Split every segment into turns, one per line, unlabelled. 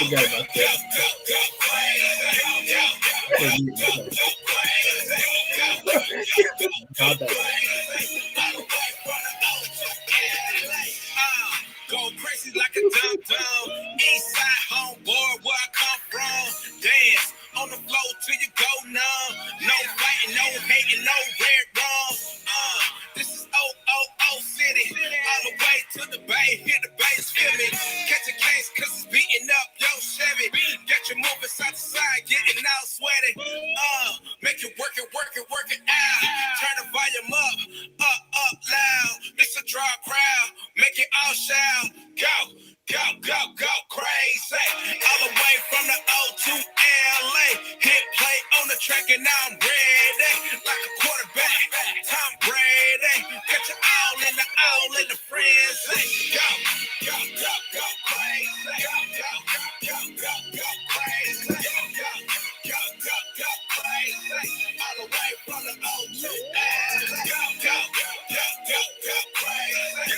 forgot about that. How bad?
Go crazy like a dum-dum. East side homeboy, where I come from. Dance on the floor till you go numb. No fighting, no hating, no red rum. This is OOO City. All the way to the bay, hit the base, feel me. Catch a case, cause it's beating up your Chevy. Get you moving side to side, getting out sweaty. Make it work it, work it, work it out. Turn the volume up loud. It's a draw crowd, make it all shout. Go crazy. All the way from the O to LA. Hit play on the track and now I'm ready. Like a quarterback, Tom Brady. Got you all in the frenzy. Go crazy. Go crazy. Go crazy. All the way from the O to LA. Go crazy. Go crazy.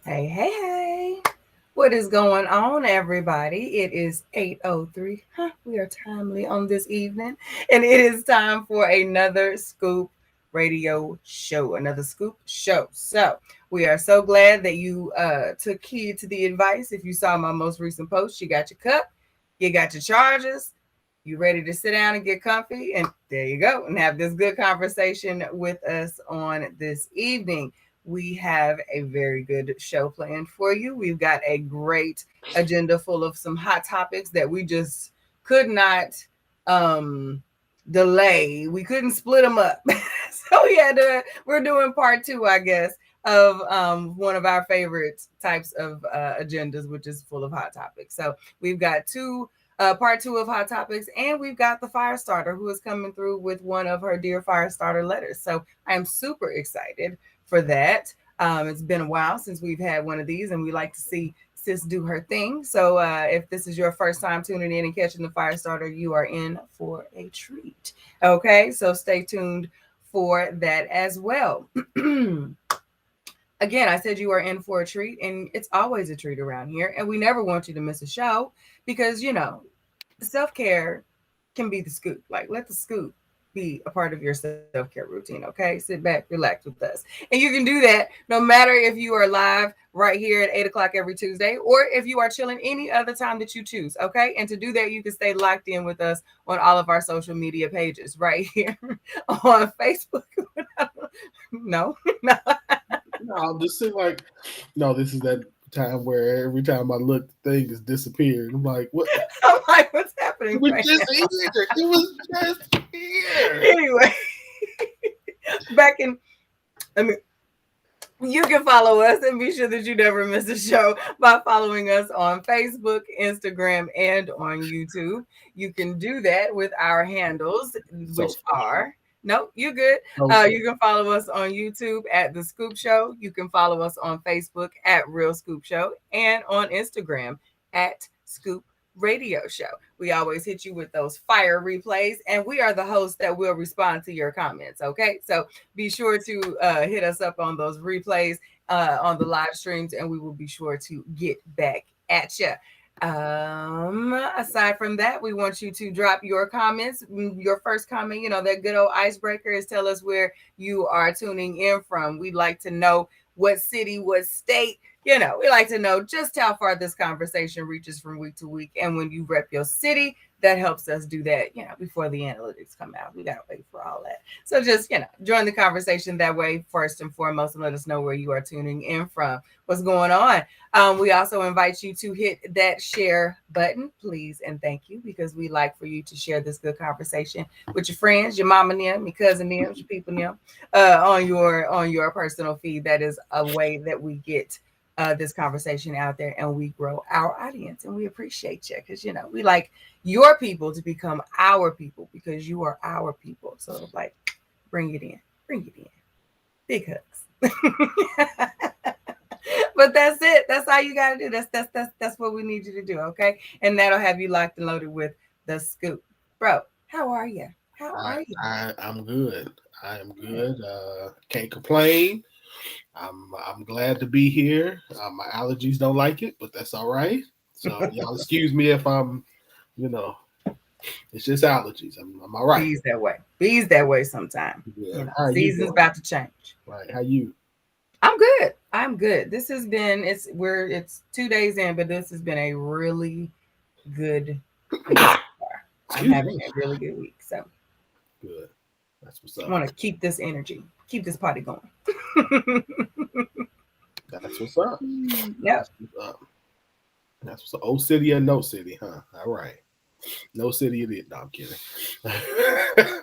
Hey. What is going on, everybody? It is 8:03. We are timely on this evening, and it is time for another Scoop radio show, another Scoop show. So we are so glad that you took heed to the advice. If you saw my most recent post, you got your cup, you got your chargers, you ready to sit down and get comfy, and there you go, and have this good conversation with us on this evening. We have a very good show planned for you. We've got a great agenda full of some hot topics that we just could not delay. We couldn't split them up. So we're doing part two, I guess, of one of our favorite types of agendas, which is full of hot topics. So we've got part two of Hot Topics, and we've got the FireStarter who is coming through with one of her Dear FireStarter letters. So I am super excited for that. It's been a while since we've had one of these, and we like to see sis do her thing. So if this is your first time tuning in and catching the FireStarter, you are in for a treat. Okay, so stay tuned for that as well. Again, I said you are in for a treat, and it's always a treat around here. And we never want you to miss a show because, self-care can be the scoop. Like, let the scoop be a part of your self-care routine, okay? Sit back, relax with us. And you can do that no matter if you are live right here at 8 o'clock every Tuesday, or if you are chilling any other time that you choose, okay? And to do that, you can stay locked in with us on all of our social media pages right here on Facebook. No.
No, I'm just saying, like, no, this is that time where every time I look, the thing is disappeared. I'm like, what?
I'm like, what's happening?
It was just here. It was just here.
Anyway, you can follow us and be sure that you never miss a show by following us on Facebook, Instagram, and on YouTube. You can do that with our handles, which are... No, you're good.
Okay.
You can follow us on YouTube at The Scoop Show. You can follow us on Facebook at Real Scoop Show, and on Instagram at Scoop Radio Show. We always hit you with those fire replays, and we are the hosts that will respond to your comments. Okay, so be sure to hit us up on those replays on the live streams, and we will be sure to get back at you. Aside from that, we want you to drop your comments. Your first comment, that good old icebreaker, is tell us where you are tuning in from. We'd like to know what city, what state. We like to know just how far this conversation reaches from week to week. And when you rep your city, that helps us do that, before the analytics come out. We gotta wait for all that. So just, join the conversation that way first and foremost, and let us know where you are tuning in from, what's going on. We also invite you to hit that share button, please, and thank you, because we like for you to share this good conversation with your friends, your mama, them, your cousin, them, your people, them, on your personal feed. That is a way that we get this conversation out there, and we grow our audience, and we appreciate you, because we like your people to become our people, because you are our people. So like, bring it in, bring it in, big hugs. But that's it. That's all you gotta do. That's what we need you to do, okay? And that'll have you locked and loaded with the scoop, bro. How are you? How are you?
I'm good. I am good. Can't complain. I'm glad to be here. My allergies don't like it, but that's all right. So y'all excuse me if I'm, you know, it's just allergies. I'm all right.
Bees that way. Bees that way sometime.
Yeah. How are you
Season's
doing?
about to change.
Right. How you?
I'm good. I'm good. This has been it's 2 days in, but this has been a really good week so far. I'm
Excuse
having
me.
a really good week. So
Good. That's what's
I
up.
want to keep this energy, keep this party going.
That's what's up.
Yep.
That's what's up. That's what's up. Old city or no city, huh? All right. No city it is. No, I'm kidding.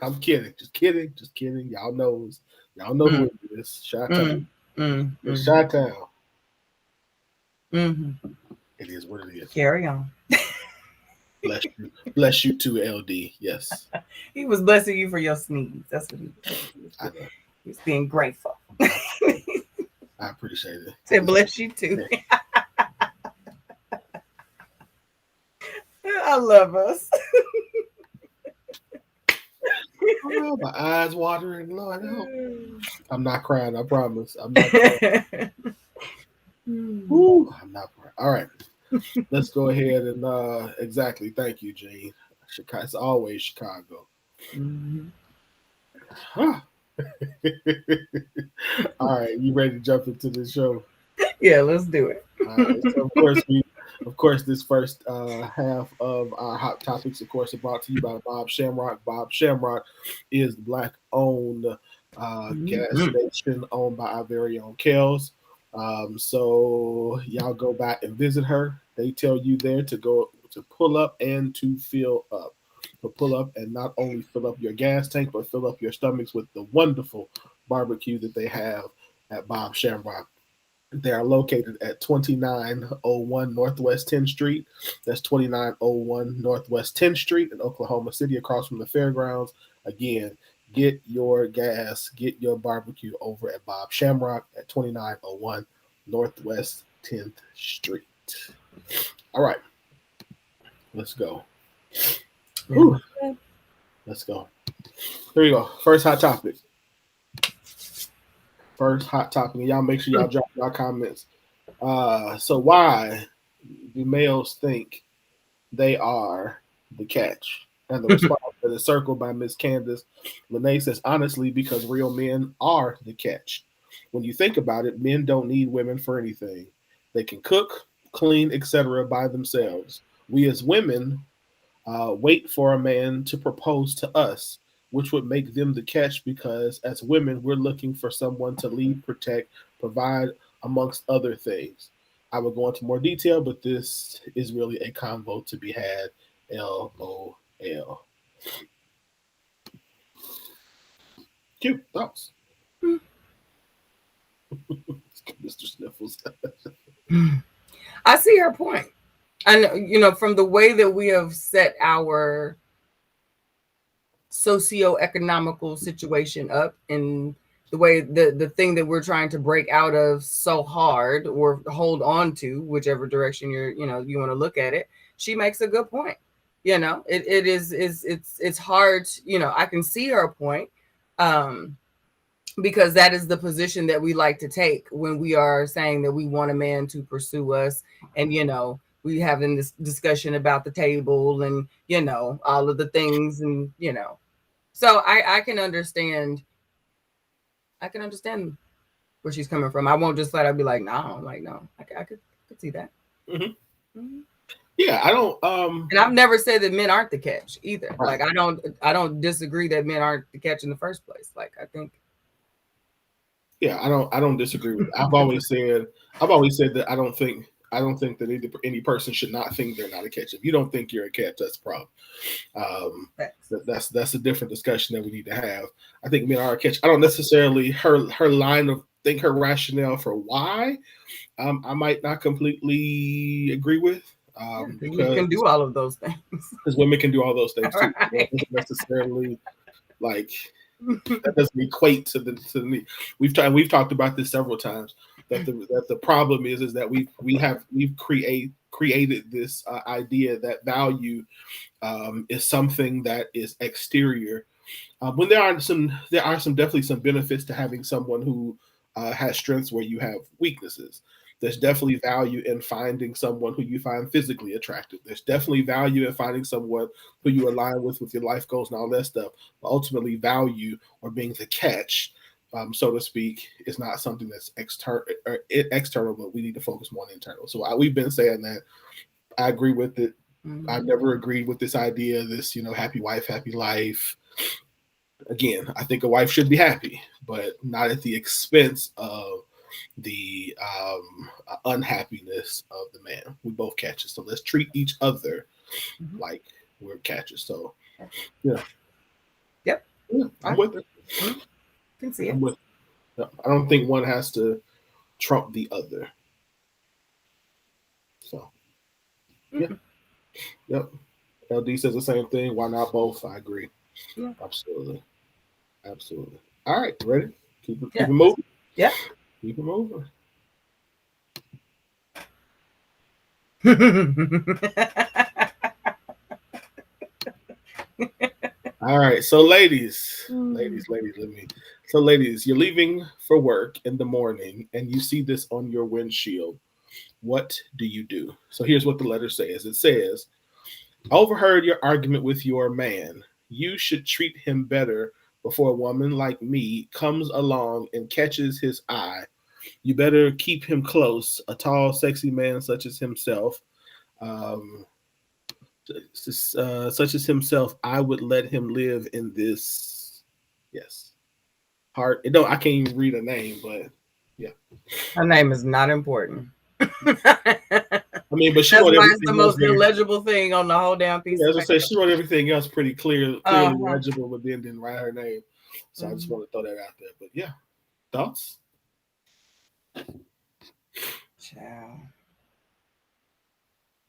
I'm kidding. Just kidding. Just kidding. Y'all know who
Mm,
it is. Shot Town.
mm, mm,
It's
mm,
Shot Town.
mm.
It is what it is.
Carry on.
Bless you. Bless you too, LD. Yes.
He was blessing you for your sneeze. That's what he was doing.
I know.
He was being grateful.
I appreciate it.
Said bless you too. I love us.
Oh, my eyes watering. Lord help. I'm not crying. I promise. I'm not crying. Woo, I'm not crying. All right. Let's go ahead and exactly. Thank you, Gene. Chicago. It's always Chicago.
Mm-hmm.
Huh. All right, you ready to jump into the show?
Yeah, let's do it.
All right. So of course, this first half of our hot topics, of course, are brought to you by Bob Shamrock. Bob Shamrock is the black-owned gas
Mhm.
station owned by our very own Kels. So y'all go back and visit her. They tell you there to go to pull up and to fill up. To pull up and not only fill up your gas tank, but fill up your stomachs with the wonderful barbecue that they have at Bob Shamrock. They are located at 2901 Northwest 10th Street. That's 2901 Northwest 10th Street in Oklahoma City, across from the fairgrounds. Again, get your gas, get your barbecue over at Bob Shamrock at 2901 Northwest 10th Street. All right, let's go. Whew, let's go. Here we go. First hot topic. First hot topic. And y'all make sure y'all drop y'all comments. So why do males think they are the catch? And the response that is circled by Miss Candace Lene says, honestly, because real men are the catch. When you think about it, men don't need women for anything. They can cook, clean, etc. by themselves. We as women wait for a man to propose to us, which would make them the catch because as women, we're looking for someone to lead, protect, provide, amongst other things. I will go into more detail, but this is really a convo to be had. LOL. Cute thoughts, Mr. Sniffles.
I see her point. I know, from the way that we have set our socio-economical situation up, and the way the thing that we're trying to break out of so hard or hold on to, whichever direction you want to look at it. She makes a good point. It's hard. I can see her point. Because that is the position that we like to take when we are saying that we want a man to pursue us, and we having this discussion about the table, and all of the things, and so I can understand. I can understand where she's coming from. I won't just flat out be like, no, like, no. I could see that.
Mm-hmm.
Mm-hmm.
Yeah, I don't.
And I've never said that men aren't the catch either.
Right.
Like I don't disagree that men aren't the catch in the first place. Like I think
Yeah, I don't disagree with it. I've always said that I don't think that any person should not think they're not a catch. If you don't think you're a catch, that's a problem.
facts.
That's a different discussion that we need to have. I think men are a catch. I don't necessarily her line of think her rationale for why I might not completely agree with
Yeah, because we
because
can do all of those things.
women can do all those things too. That
Right.
doesn't necessarily like that doesn't equate to the we've talked about this several times that the problem is that we've created this idea that value is something that is exterior when there are some definitely some benefits to having someone who has strengths where you have weaknesses. There's definitely value in finding someone who you find physically attractive. There's definitely value in finding someone who you align with your life goals and all that stuff. But ultimately, value or being the catch, so to speak, is not something that's external, but we need to focus more on internal. So we've been saying that. I agree with it. I've
Mhm.
never agreed with this idea, this happy wife, happy life. Again, I think a wife should be happy, but not at the expense of the unhappiness of the man. We both catches, so let's treat each other
Mhm.
like we're catches. So yeah,
Yep.
yeah,
I
I'm with it.
mhm, can see it.
I'm with it. No, I don't think one has to trump the other. So yeah,
Mm-mm.
yep. LD says the same thing. Why not both? I agree.
Yeah.
Absolutely, absolutely. All right, ready? Keep
Yeah.
it moving.
Yeah.
Keep it moving. All right, so ladies, let me. So, ladies, you're leaving for work in the morning, and you see this on your windshield. What do you do? So, here's what the letter says. It says, "I overheard your argument with your man. You should treat him better before a woman like me comes along and catches his eye. You better keep him close. A tall, sexy man such as himself." Um, such as himself, I would let him live in this. Yes, heart. It don't. I can't even read a name, but yeah.
Her name is not important.
I mean, but she
That's
wrote
why it's the
everything else
most
there.
illegible thing on the whole damn piece
Yeah,
of
as I said,
paper.
she wrote everything else pretty
Uh
clearly
huh.
legible, but then didn't write her name. So I just
Mm-hmm.
want to throw that out there. But yeah, thoughts?
Child.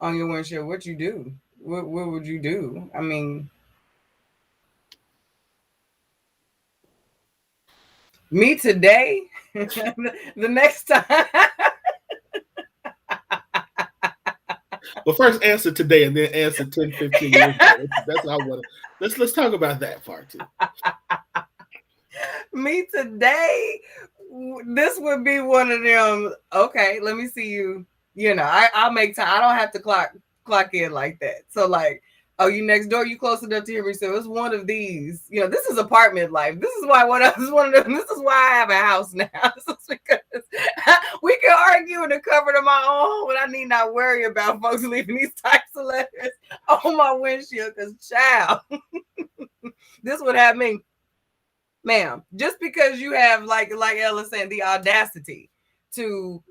On your windshield, what you do? What would you do? I mean, me today, the next time.
But first, answer today, and then answer 10, 15 years ago. That's what I want. Let's talk about that part too.
Me today, this would be one of them. Okay, let me see you. I'll make time. I don't have to clock in like that. So like, oh, you next door, you close enough to hear me. So it's one of these. This is apartment life. This is why what else is one of them. This is why I have a house now. This is because we can argue in the comfort of my own home, and I need not worry about folks leaving these types of letters on my windshield. Cause child, this would have me, ma'am, just because you have like Ella saying the audacity to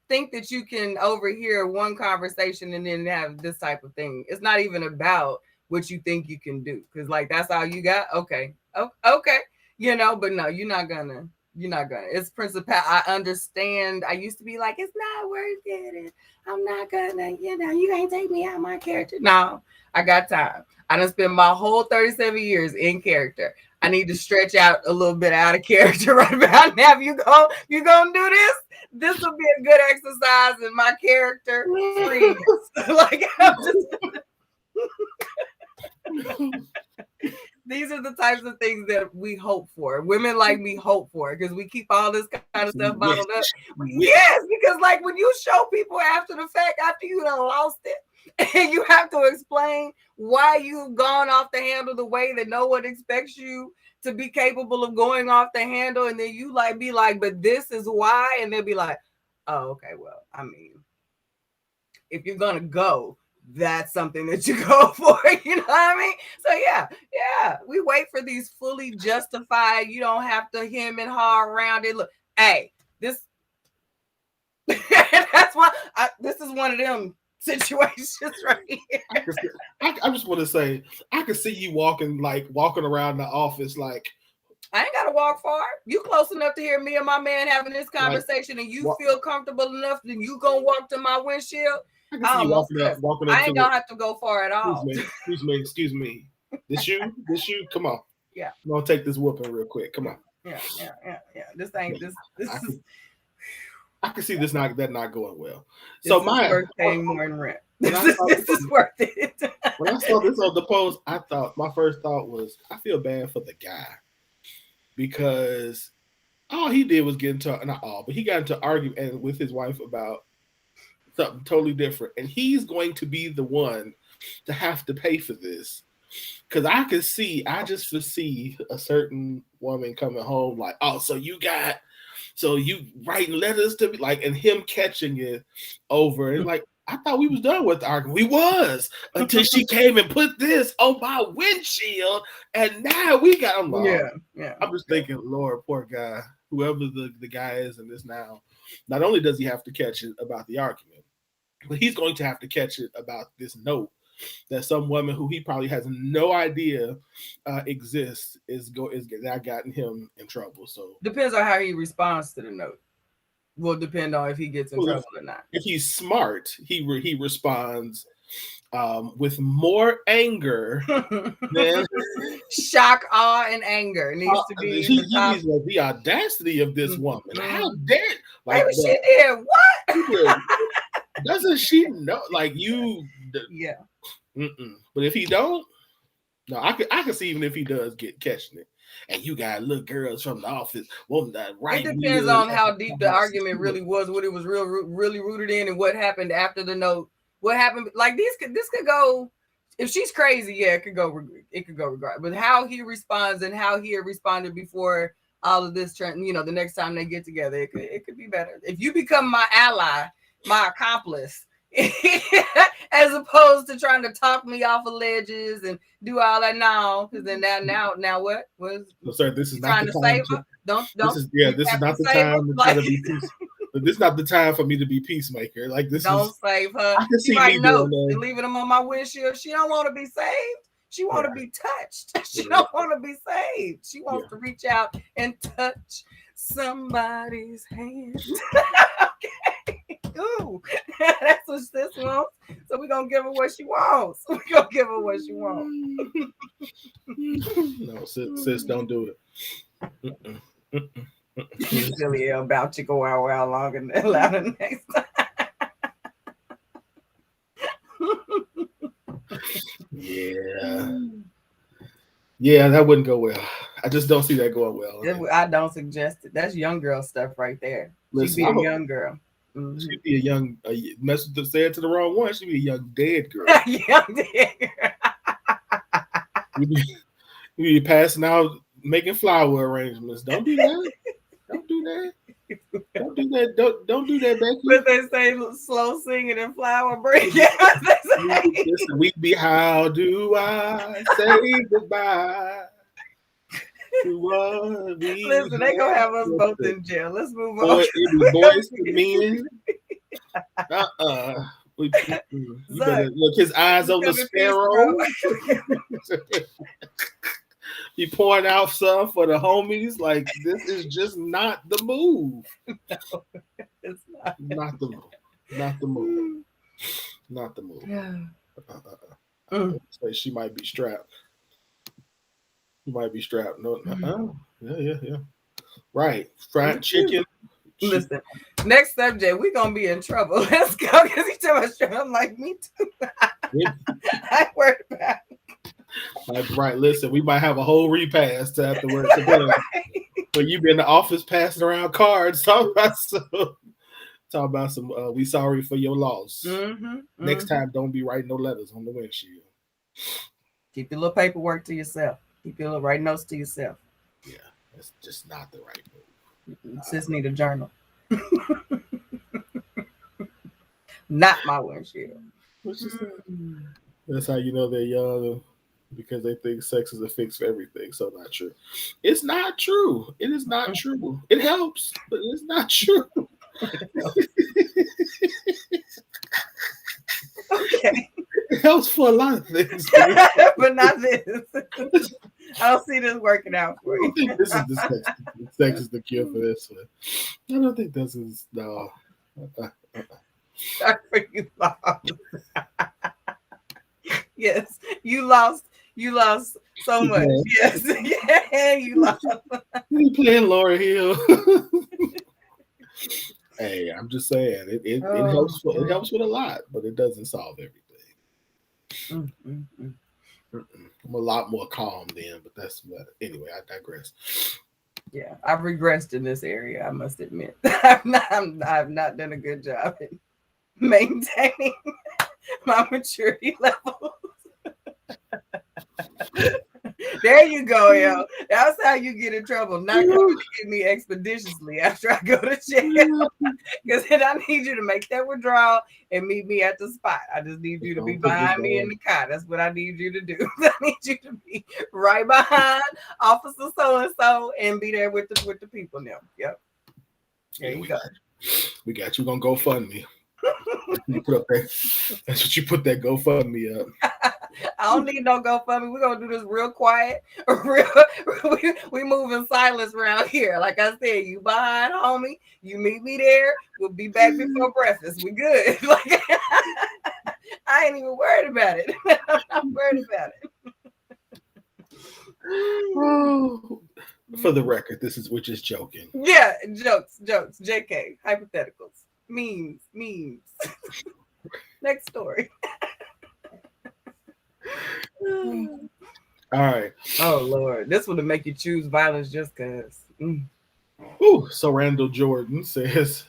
think that you can overhear one conversation and then have this type of thing. It's not even about what you think you can do, because like that's all you got. Okay, okay, but no, you're not gonna. It's principle. I understand. I used to be like, it's not worth it, and I'm not gonna. You can't take me out my character. No, I got time. I done spent my whole 37 years in character. I need to stretch out a little bit out of character right about now. If you gonna do this will be a good exercise in my character freeness. Like I'm just, these are the types of things that we hope for. Women like me hope for, because we keep all this kind of stuff
We wish,
bottled up.
we wish.
Yes, because like when you show people after the fact, after you done lost it, and you have to explain why you've gone off the handle the way that no one expects you to be capable of going off the handle, and then you like be like, but this is why, and they'll be like, oh, okay, well, I mean, if you're gonna go, that's something that you go for. You know what I mean? So yeah, we wait for these fully justified. You don't have to hem and haw around it. Look, hey, this that's why this is one of them situations right here.
I just want to say, I can see you walking around the office
I ain't gotta walk far. You close enough to hear me and my man having this conversation, and you feel comfortable enough, then you gonna walk to my windshield.
I can see you walking up
I
to
ain't gonna have to go far at all.
Excuse me. This you? Come on.
Yeah.
I'm gonna take this whooping real quick. Come on.
Yeah. This ain't this. This is.
I can see this not going well.
This
So
is worth paying more in rent. This is worth it.
When I saw this on the post, my first thought was, I feel bad for the guy, because all he did was get into but he got into argument with his wife about something totally different, and he's going to be the one to have to pay for this. Because I just foresee a certain woman coming home like, oh, so you writing letters to me, like, and him catching it over, and like, I thought we was done with the argument. We was, until she came and put this on my windshield, and now we got him.
Yeah.
I'm just thinking, Lord, poor guy, whoever the guy is in this now. Not only does he have to catch it about the argument, but he's going to have to catch it about this note that some woman who he probably has no idea exists is that gotten him in trouble. So
depends on how he responds to the note. Will depend on if he gets in trouble or not.
If he's smart, he responds with more anger than
shock, awe, and anger. It needs to be
the audacity of this woman. How dare
maybe she did what?
Doesn't she know? Like you?
Yeah.
But if he don't, no, I can see even if he does get catching it. And you got little girls from the office wanting that right.
It depends on how deep the argument really was, what it was really rooted in, and what happened after the note. What happened? Like this could go. If she's crazy, yeah, it could go regardless. But how he responds and how he had responded before all of this, the next time they get together, it could be better. If you become my ally, my accomplice, as opposed to trying to talk me off of ledges and do all that now, because then now what was?
No, sir, this is not
trying
the
to
time.
save her? Don't.
This is not the time to try to be peace. But this is not the time for me to be peacemaker. Like this
don't save her.
I can see
me notes and leaving them on my windshield. She don't want to be saved. She want to be touched. She don't want to be saved. She wants to reach out and touch somebody's hand. Okay. Ooh, that's what this wants. So we're gonna give her what she wants.
No, sis, don't do it.
You silly about to go out well long and louder next time.
Yeah, that wouldn't go well. I just don't see that going well.
I don't suggest it. That's young girl stuff right there. She'd be a young girl.
She'd be a young say it to the wrong one. She'd be a young dead girl.
Young dead girl.
We be passing out, making flower arrangements. Don't do that. Don't do that. Don't do that. Don't do that, Becky.
But they say slow singing and flower breaking.
We be, how do I say goodbye?
Listen, they gonna have us both in jail. Let's move on.
It be boys to men. You better look his eyes on the sparrow. He pouring out some for the homies. Like, this is just not the move.
No, it's not.
Not the move. Not the move. Not the move.
Yeah.
So she might be strapped. You might be strapped. No. Yeah. Right. Fried chicken.
Listen, next subject, we're gonna be in trouble. Let's go, because he too much trouble. I'm like, me too. I ain't worried about it.
Like, right, listen, we might have a whole repast afterwards. Right. But you be in the office passing around cards, talking about some we sorry for your loss. Next time, don't be writing no letters on the windshield.
Keep your little paperwork to yourself. Keep your little write notes to yourself.
Yeah, that's just not the right move.
Just need a journal. Not my windshield.
What you say?
Mm.
That's how you know they're young because they think sex is a fix for everything. So not true. It's not true. It is not true. It helps, but it's not true.
Okay.
It helps for a lot of things.
But not this. I don't see this working out
I
for you.
don't think this is the sex. Sex is the cure for this one. I don't think this is no. Uh,
Sorry for you lost. Yes, you lost. You lost so much.
yeah,
Yes, yeah, you lost.
you playing Laura Hill. Hey, I'm just saying it
Oh,
helps. It helps with a lot, but it doesn't solve everything.
mm, mm, mm.
I'm a lot more calm then, but that's anyway. I digress.
Yeah, I've regressed in this area. I must admit, I've not done a good job in maintaining my maturity level. There you go, yo. That's how you get in trouble. Not coming to get me expeditiously after I go to jail. Because then I need you to make that withdrawal and meet me at the spot. I just need you to be
Don't put this
behind me in
on.
the car. That's what I need you to do. I need you to be right behind Officer So and So and be there with the people now. Yep. There
Yeah,
you go.
we got you. Gonna GoFundMe. You put up that. That's what you put that GoFundMe up.
I don't need no GoFundMe. We're gonna do this real quiet. Real, we move in silence around here. Like I said, you behind, homie. You meet me there. We'll be back before breakfast. We good. Like I ain't even worried about it. I'm not worried about it.
Oh, for the record, we're just joking.
Yeah, jokes. JK, hypotheticals, memes. Next story.
All right.
Oh Lord, this would make you choose violence just cause.
Ooh, so Randall Jordan says,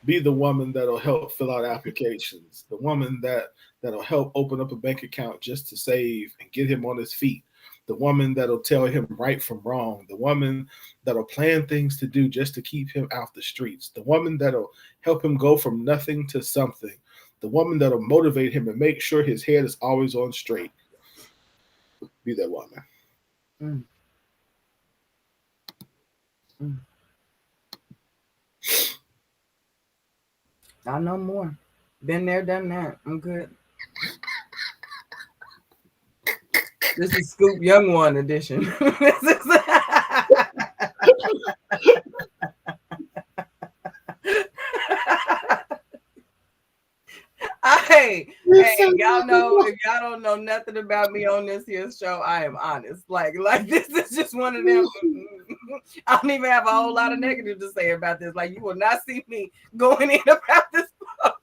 "Be the woman that'll help fill out applications. The woman that'll help open up a bank account just to save and get him on his feet. The woman that'll tell him right from wrong. The woman that'll plan things to do just to keep him out the streets. The woman that'll help him go from nothing to something. The woman that'll motivate him and make sure his head is always on straight. Be that woman."
Mm, mm. I know more. Been there, done that. I'm good. This is Scoop Young One edition. Hey, y'all know if y'all don't know nothing about me on this here show, I am honest. Like this is just one of them. I don't even have a whole lot of negative to say about this. Like you will not see me going in about this post.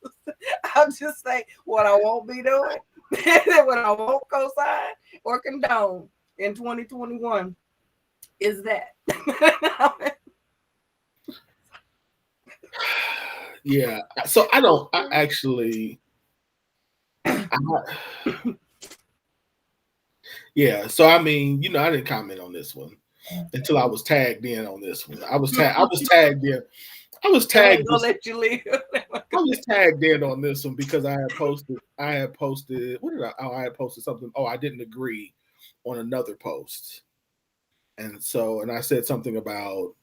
I'll just say what I won't be doing, what I won't co-sign or condone in 2021 is that.
Yeah. So I actually, yeah. So I mean, I didn't comment on this one until I was tagged in on this one. I was tagged in. I was tagged.
Gonna let you leave.
I was tagged in on this one because I had posted. What did I? Oh, I had posted something. Oh, I didn't agree on another post, and I said something about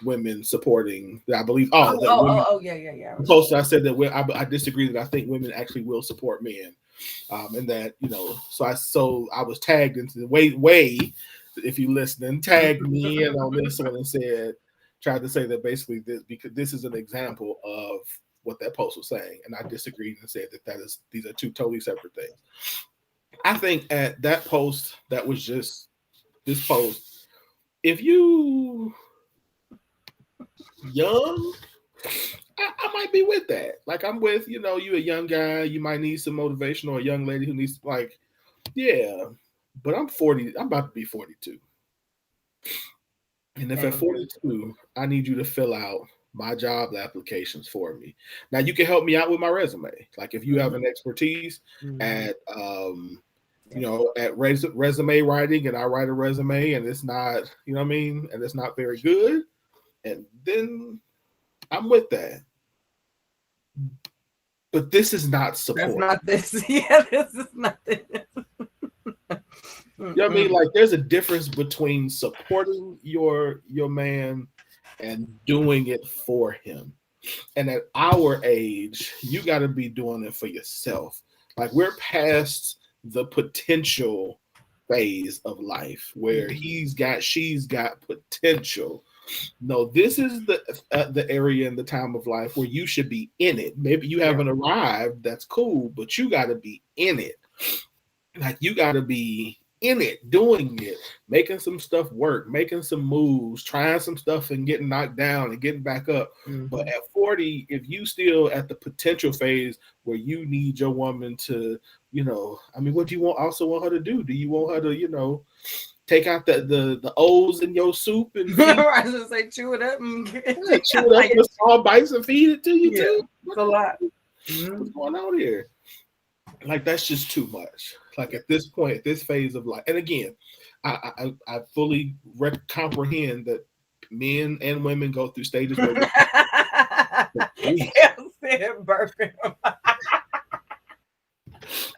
women supporting. I believe. That women.
Yeah.
Post. I said that I disagree that I think women actually will support men, and that so I was tagged into the way. If you listening, tagged me in on this one and tried to say that basically this because this is an example of what that post was saying, and I disagreed and said that these are two totally separate things. I think at that post, that was just this post. If you young, I might be with that. Like I'm with, you a young guy, you might need some motivation, or a young lady who needs yeah. But I'm 40, I'm about to be 42. And if at 42, I need you to fill out my job applications for me. Now you can help me out with my resume. Like if you have an expertise at at resume writing and I write a resume and it's not, you know what I mean, and it's not very good, and then I'm with that. But this is not
That's
support.
not this. Yeah, this is not this.
You know what I mean? Like there's a difference between supporting your man and doing it for him. And at our age, you got to be doing it for yourself. Like we're past the potential phase of life where she's got potential. No, this is the area in the time of life where you should be in it. Maybe you haven't arrived, that's cool, but you got to be in it. Like you got to be in it, doing it, making some stuff work, making some moves, trying some stuff and getting knocked down and getting back up. But at 40, if you still at the potential phase where you need your woman to, I mean, what do you also want her to do? Do you want her to, take out the O's in your soup and feed
I was just say chew it up and
chew it up with small bites and feed it to you too?
It's a lot.
What's going on here? Like that's just too much. Like at this point, at this phase of life, and again, I fully comprehend that men and women go through stages where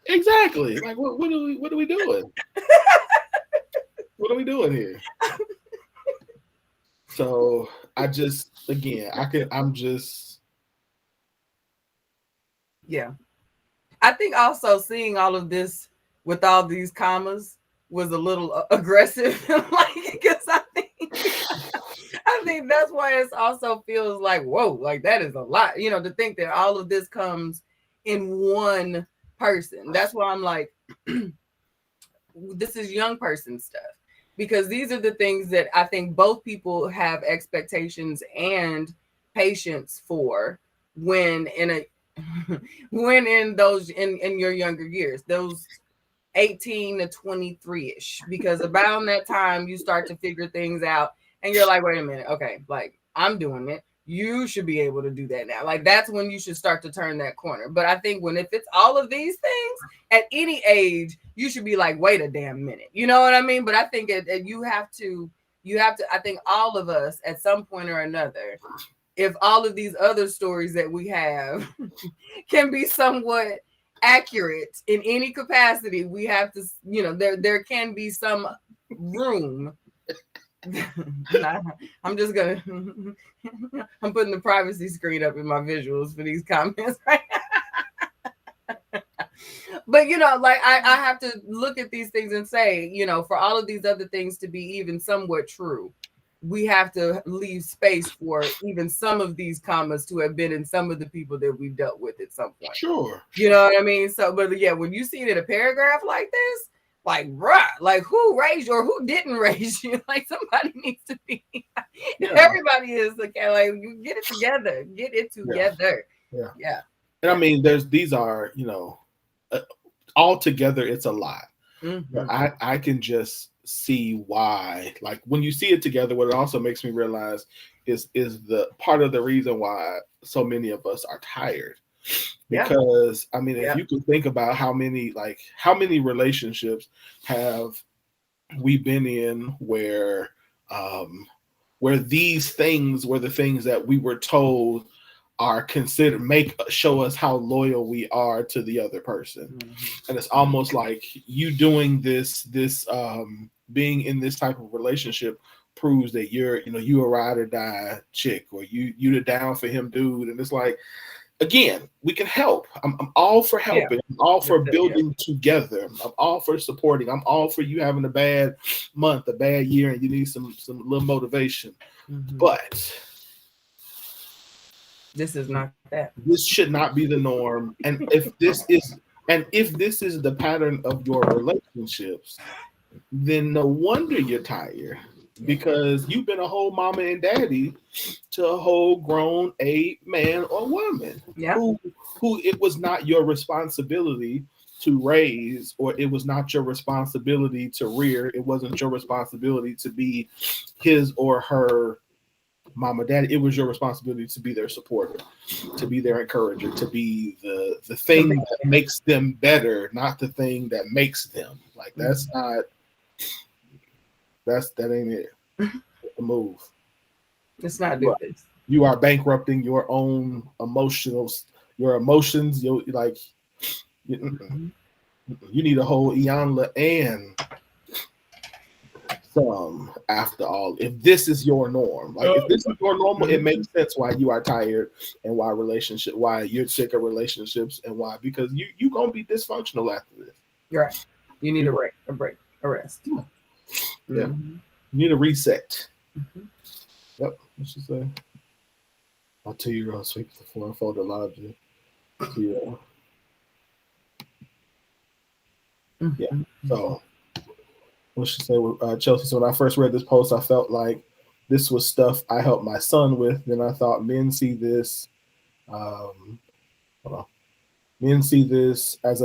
exactly. Like what are we doing? What are we doing here? So I'm just
yeah. I think also seeing all of this with all these commas was a little aggressive, like because I think that's why it also feels like whoa, like that is a lot, to think that all of this comes in one person. That's why I'm like, this is young person stuff, because these are the things that I think both people have expectations and patience for when in your younger years, those 18 to 23-ish, because around that time you start to figure things out and you're like, wait a minute, okay, like I'm doing it, you should be able to do that now. Like that's when you should start to turn that corner. But I think if it's all of these things at any age, you should be like, wait a damn minute, you know what I mean? But I think you have to, I think all of us at some point or another, if all of these other stories that we have can be somewhat accurate in any capacity, we have to, there can be some room. I'm just gonna I'm putting the privacy screen up in my visuals for these comments right now. But like I have to look at these things and say, for all of these other things to be even somewhat true, we have to leave space for even some of these commas to have been in some of the people that we've dealt with at some point.
Sure.
You know what I mean? So, but yeah, when you see it in a paragraph like this, like, bruh, like who raised you or who didn't raise you? Like somebody needs to be, everybody is like, you get it together, Yeah.
And I mean, these are, all together, it's a lot. But I can just see why, like when you see it together, what it also makes me realize is the part of the reason why so many of us are tired. Because I mean, if you could think about how many relationships have we been in where these things were the things that we were told are considered show us how loyal we are to the other person. And it's almost like you doing this being in this type of relationship proves that you a ride or die chick, or you the down for him dude. And it's like, again, we can help. I'm all for helping. I'm all for building together. I'm all for supporting. I'm all for you having a bad month, a bad year, and you need some little motivation. But
this is not that.
This should not be the norm. And if this is the pattern of your relationships, then no wonder you're tired, because you've been a whole mama and daddy to a whole grown man or woman who it was not your responsibility to raise, or it was not your responsibility to rear. It wasn't your responsibility to be his or her mama, daddy. It was your responsibility to be their supporter, to be their encourager, to be the thing that makes them better, not the thing that makes them. Like that ain't it. The move.
It's not do this.
You are bankrupting your own emotional your emotions. You like you, you need a whole Iyanla and some after all. If this is your norm, like if this is your normal, it makes sense why you are tired and why you're sick of relationships and why because you gonna be dysfunctional after this.
You're right. You need
You,
a break, a rest.
yeah,
Mm-hmm.
you need a reset.
Mm-hmm.
Yep, what she say? My 2-year-old sweeps the floor, fold the laundry. Yeah, yeah.
Mm-hmm.
So what she say with Chelsea? So when I first read this post, I felt like this was stuff I helped my son with. Then I thought men see this. Hold on. Men see this as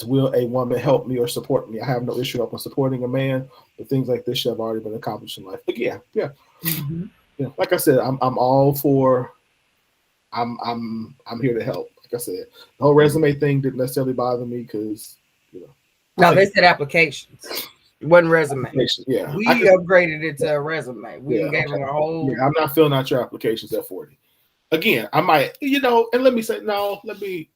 will a woman help me or support me. I have no issue helping supporting a man, but things like this should have already been accomplished in life. But
Mm-hmm.
yeah. Like I said, I'm all for. I'm here to help. Like I said, the whole resume thing didn't necessarily bother me because you know I
No,
think
they said applications. It wasn't resume.
yeah I
We
can
upgraded it to a resume. We
yeah
didn't gave them
okay
a whole.
yeah I'm not filling out your applications at 40. Again, I might and let me say no. Let me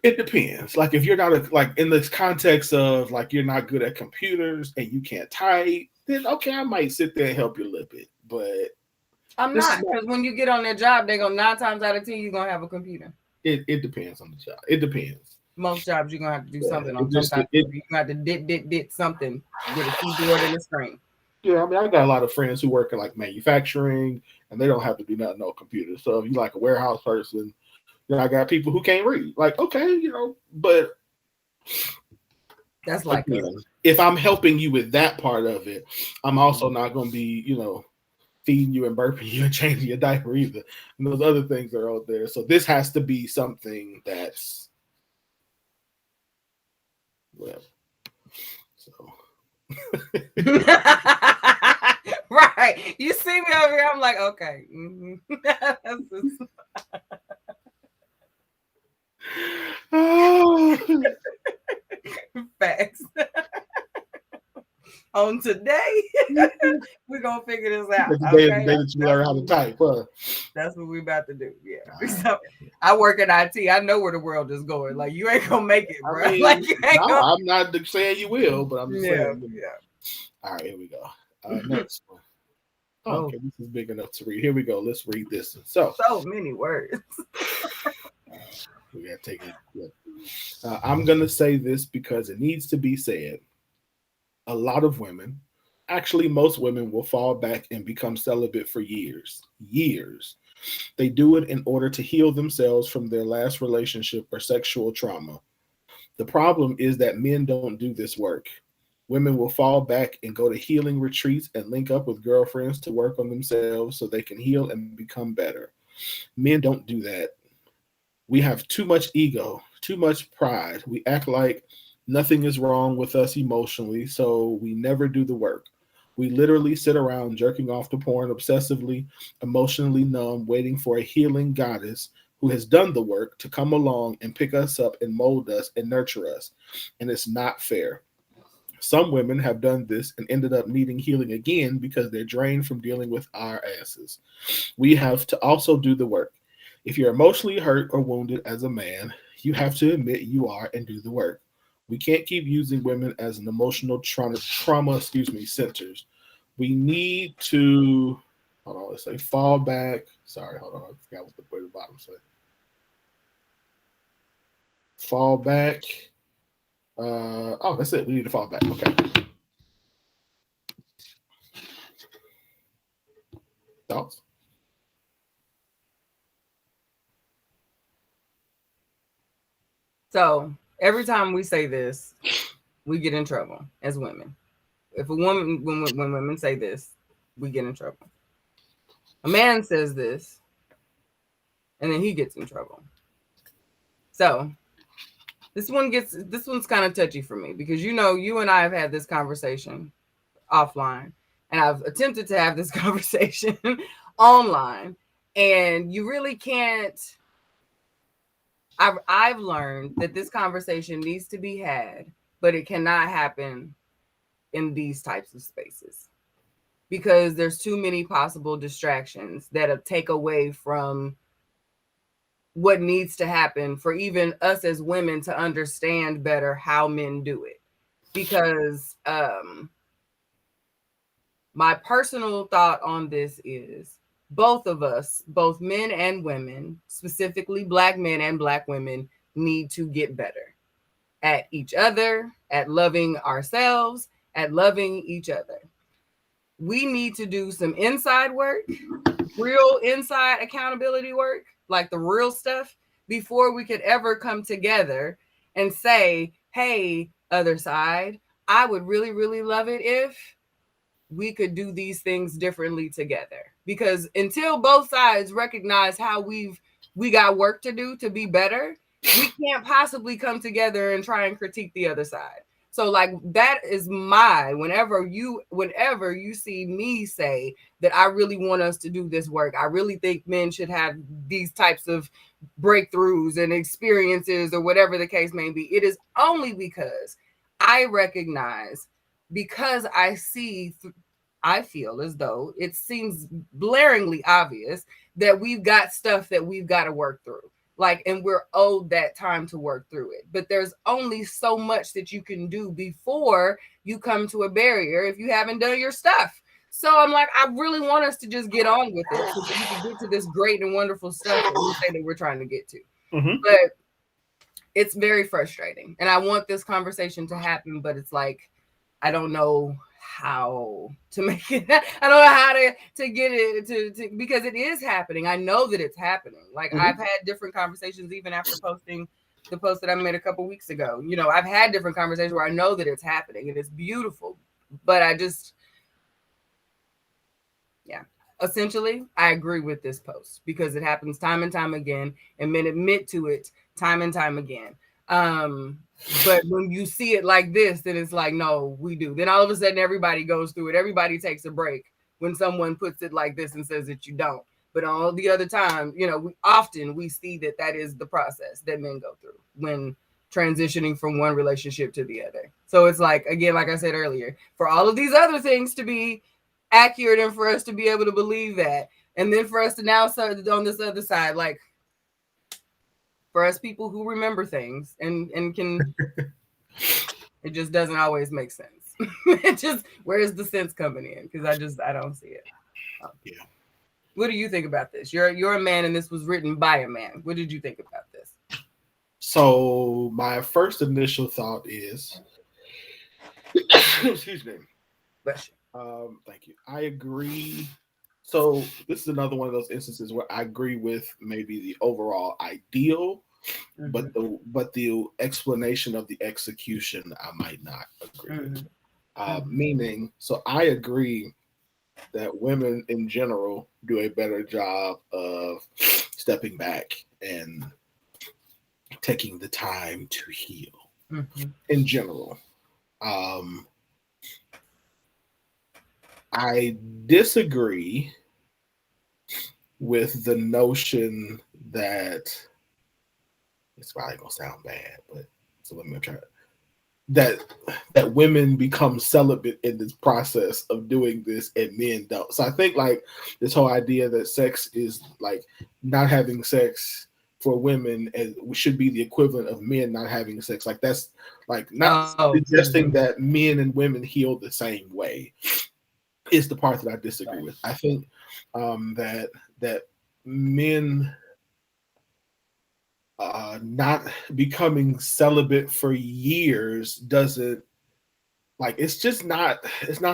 It depends. Like if you're not like in this context of like you're not good at computers and you can't type, then okay, I might sit there and help you a little bit. But
I'm
this is
not
not.
because when you get on their job, they're gonna 9 times out of 10 you're gonna have a computer.
It depends on the job. It depends.
Most jobs you're gonna have to do
Yeah,
something
it
on some
just
type of you're gonna have to dit something with a keyboard and a screen.
yeah. I mean, I got a lot of friends who work in like manufacturing, and they don't have to be nothing no computer. So if you like a warehouse person, I got people who can't read. Like okay, but
That's like us.
again, if I'm helping you with that part of it, I'm also not going to be feeding you and burping you and changing your diaper either. And those other things are out there. So this has to be something that's well. So
Right. You see me over here, I'm like, okay. Mm-hmm. That's just
oh,
facts. On today, we're gonna figure this out.
the
Okay.
day that you learn how to type, huh?
That's what we about to do. Yeah.
Right.
So I work in IT. I know where the world is going. Like you ain't gonna make it,
I
bro.
mean,
Like you ain't
no,
gonna.
I'm not saying you will, but I'm just
Yeah.
saying.
Yeah.
All right, here we go. Next one. Oh,
Oh,
okay, this is big enough to read. Here we go. Let's read this one. So
so many words.
we gotta take it. I'm gonna say this because it needs to be said. A lot of women, actually, most women will fall back and become celibate for years. Years. They do it in order to heal themselves from their last relationship or sexual trauma. The problem is that men don't do this work. Women will fall back and go to healing retreats and link up with girlfriends to work on themselves so they can heal and become better. Men don't do that. We have too much ego, too much pride. We act like nothing is wrong with us emotionally, so we never do the work. We literally sit around jerking off to porn obsessively, emotionally numb, waiting for a healing goddess who has done the work to come along and pick us up and mold us and nurture us. And it's not fair. Some women have done this and ended up needing healing again because they're drained from dealing with our asses. We have to also do the work. If you're emotionally hurt or wounded as a man, you have to admit you are and do the work. We can't keep using women as an emotional centers. We need to hold on, let's say fall back. Sorry, hold on, I forgot what the bottom say. Fall back. Oh, that's it. We need to fall back. Okay. Thoughts?
So every time we say this, we get in trouble as women. If a woman, when women say this, we get in trouble. A man says this, and then he gets in trouble. So this one's kind of touchy for me because you and I have had this conversation offline, and I've attempted to have this conversation online, and you really can't. I've learned that this conversation needs to be had, but it cannot happen in these types of spaces. because there's too many possible distractions that take away from what needs to happen for even us as women to understand better how men do it. Because my personal thought on this is both of us, both men and women, specifically black men and black women, need to get better at each other, at loving ourselves, at loving each other. We need to do some inside work, real inside accountability work, like the real stuff, before we could ever come together and say, hey, other side, I would really, really love it if we could do these things differently together. Because until both sides recognize how we got work to do to be better, we can't possibly come together and try and critique the other side. So like that is my whenever you see me say that I really want us to do this work. I really think men should have these types of breakthroughs and experiences or whatever the case may be. It is only because I recognize, because I feel as though it seems blaringly obvious that we've got stuff that we've got to work through. Like, and we're owed that time to work through it. But there's only so much that you can do before you come to a barrier if you haven't done your stuff. So I'm like, I really want us to just get on with it so that we can get to this great and wonderful stuff that we say that we're trying to get to.
Mm-hmm.
But it's very frustrating. And I want this conversation to happen, but it's like, I don't know how to make it. I don't know how to get it to because it is happening. I know that it's happening. Like I've had different conversations even after posting the post that I made a couple weeks ago. You know, I've had different conversations where I know that it's happening and it's beautiful. But I just essentially I agree with this post because it happens time and time again and men admit to it time and time again. But when you see it like this, then it's like, no, we do. Then all of a sudden everybody goes through it. Everybody takes a break when someone puts it like this and says that you don't. But all the other time, you know, we see that is the process that men go through when transitioning from one relationship to the other. So it's like, again, like I said earlier, for all of these other things to be accurate and for us to be able to believe that, and then for us to now start on this other side, like for us people who remember things and can it just doesn't always make sense. It just, where's the sense coming in? Because I don't see it.
Yeah.
What do you think about this? You're a man and this was written by a man. What did you think about this?
So my first initial thought is excuse me.
Bless you.
Thank you. I agree. So this is another one of those instances where I agree with maybe the overall ideal, but the explanation of the execution I might not agree with. Meaning, so I agree that women in general do a better job of stepping back and taking the time to heal in general. I disagree with the notion that it's probably gonna sound bad, but so let me try that women become celibate in this process of doing this and men don't. So I think like this whole idea that sex is like not having sex for women and should be the equivalent of men not having sex. Like that's like not suggesting that men and women heal the same way is the part that I disagree with. I think that men not becoming celibate for years doesn't like it's not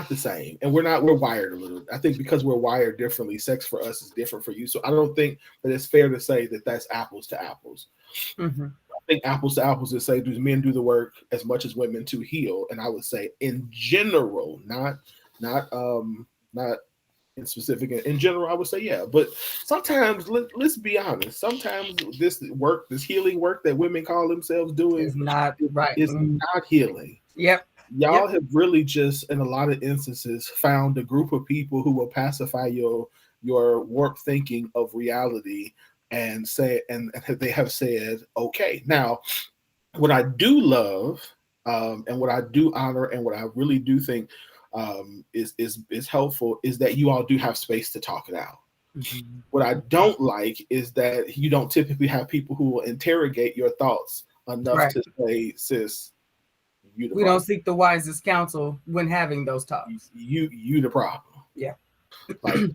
the same, and we're wired a little. I think because we're wired differently, sex for us is different for you. So I don't think that it's fair to say that that's apples to apples. I think apples to apples is say do men do the work as much as women to heal, and I would say in general, not in specific. In general, I would say yeah, but sometimes let's be honest. Sometimes this healing work that women call themselves doing
is not right.
It's not healing.
Yep.
Y'all have really just, in a lot of instances, found a group of people who will pacify your warped thinking of reality and say, and they have said, okay. Now, what I do love, and what I do honor, and what I really do think is helpful is that you all do have space to talk it out.
Mhm.
What I don't like is that you don't typically have people who will interrogate your thoughts enough
Right.
to say, "Sis, you the
We don't
problem.
seek the wisest counsel when having those talks.
You the problem."
Yeah.
Like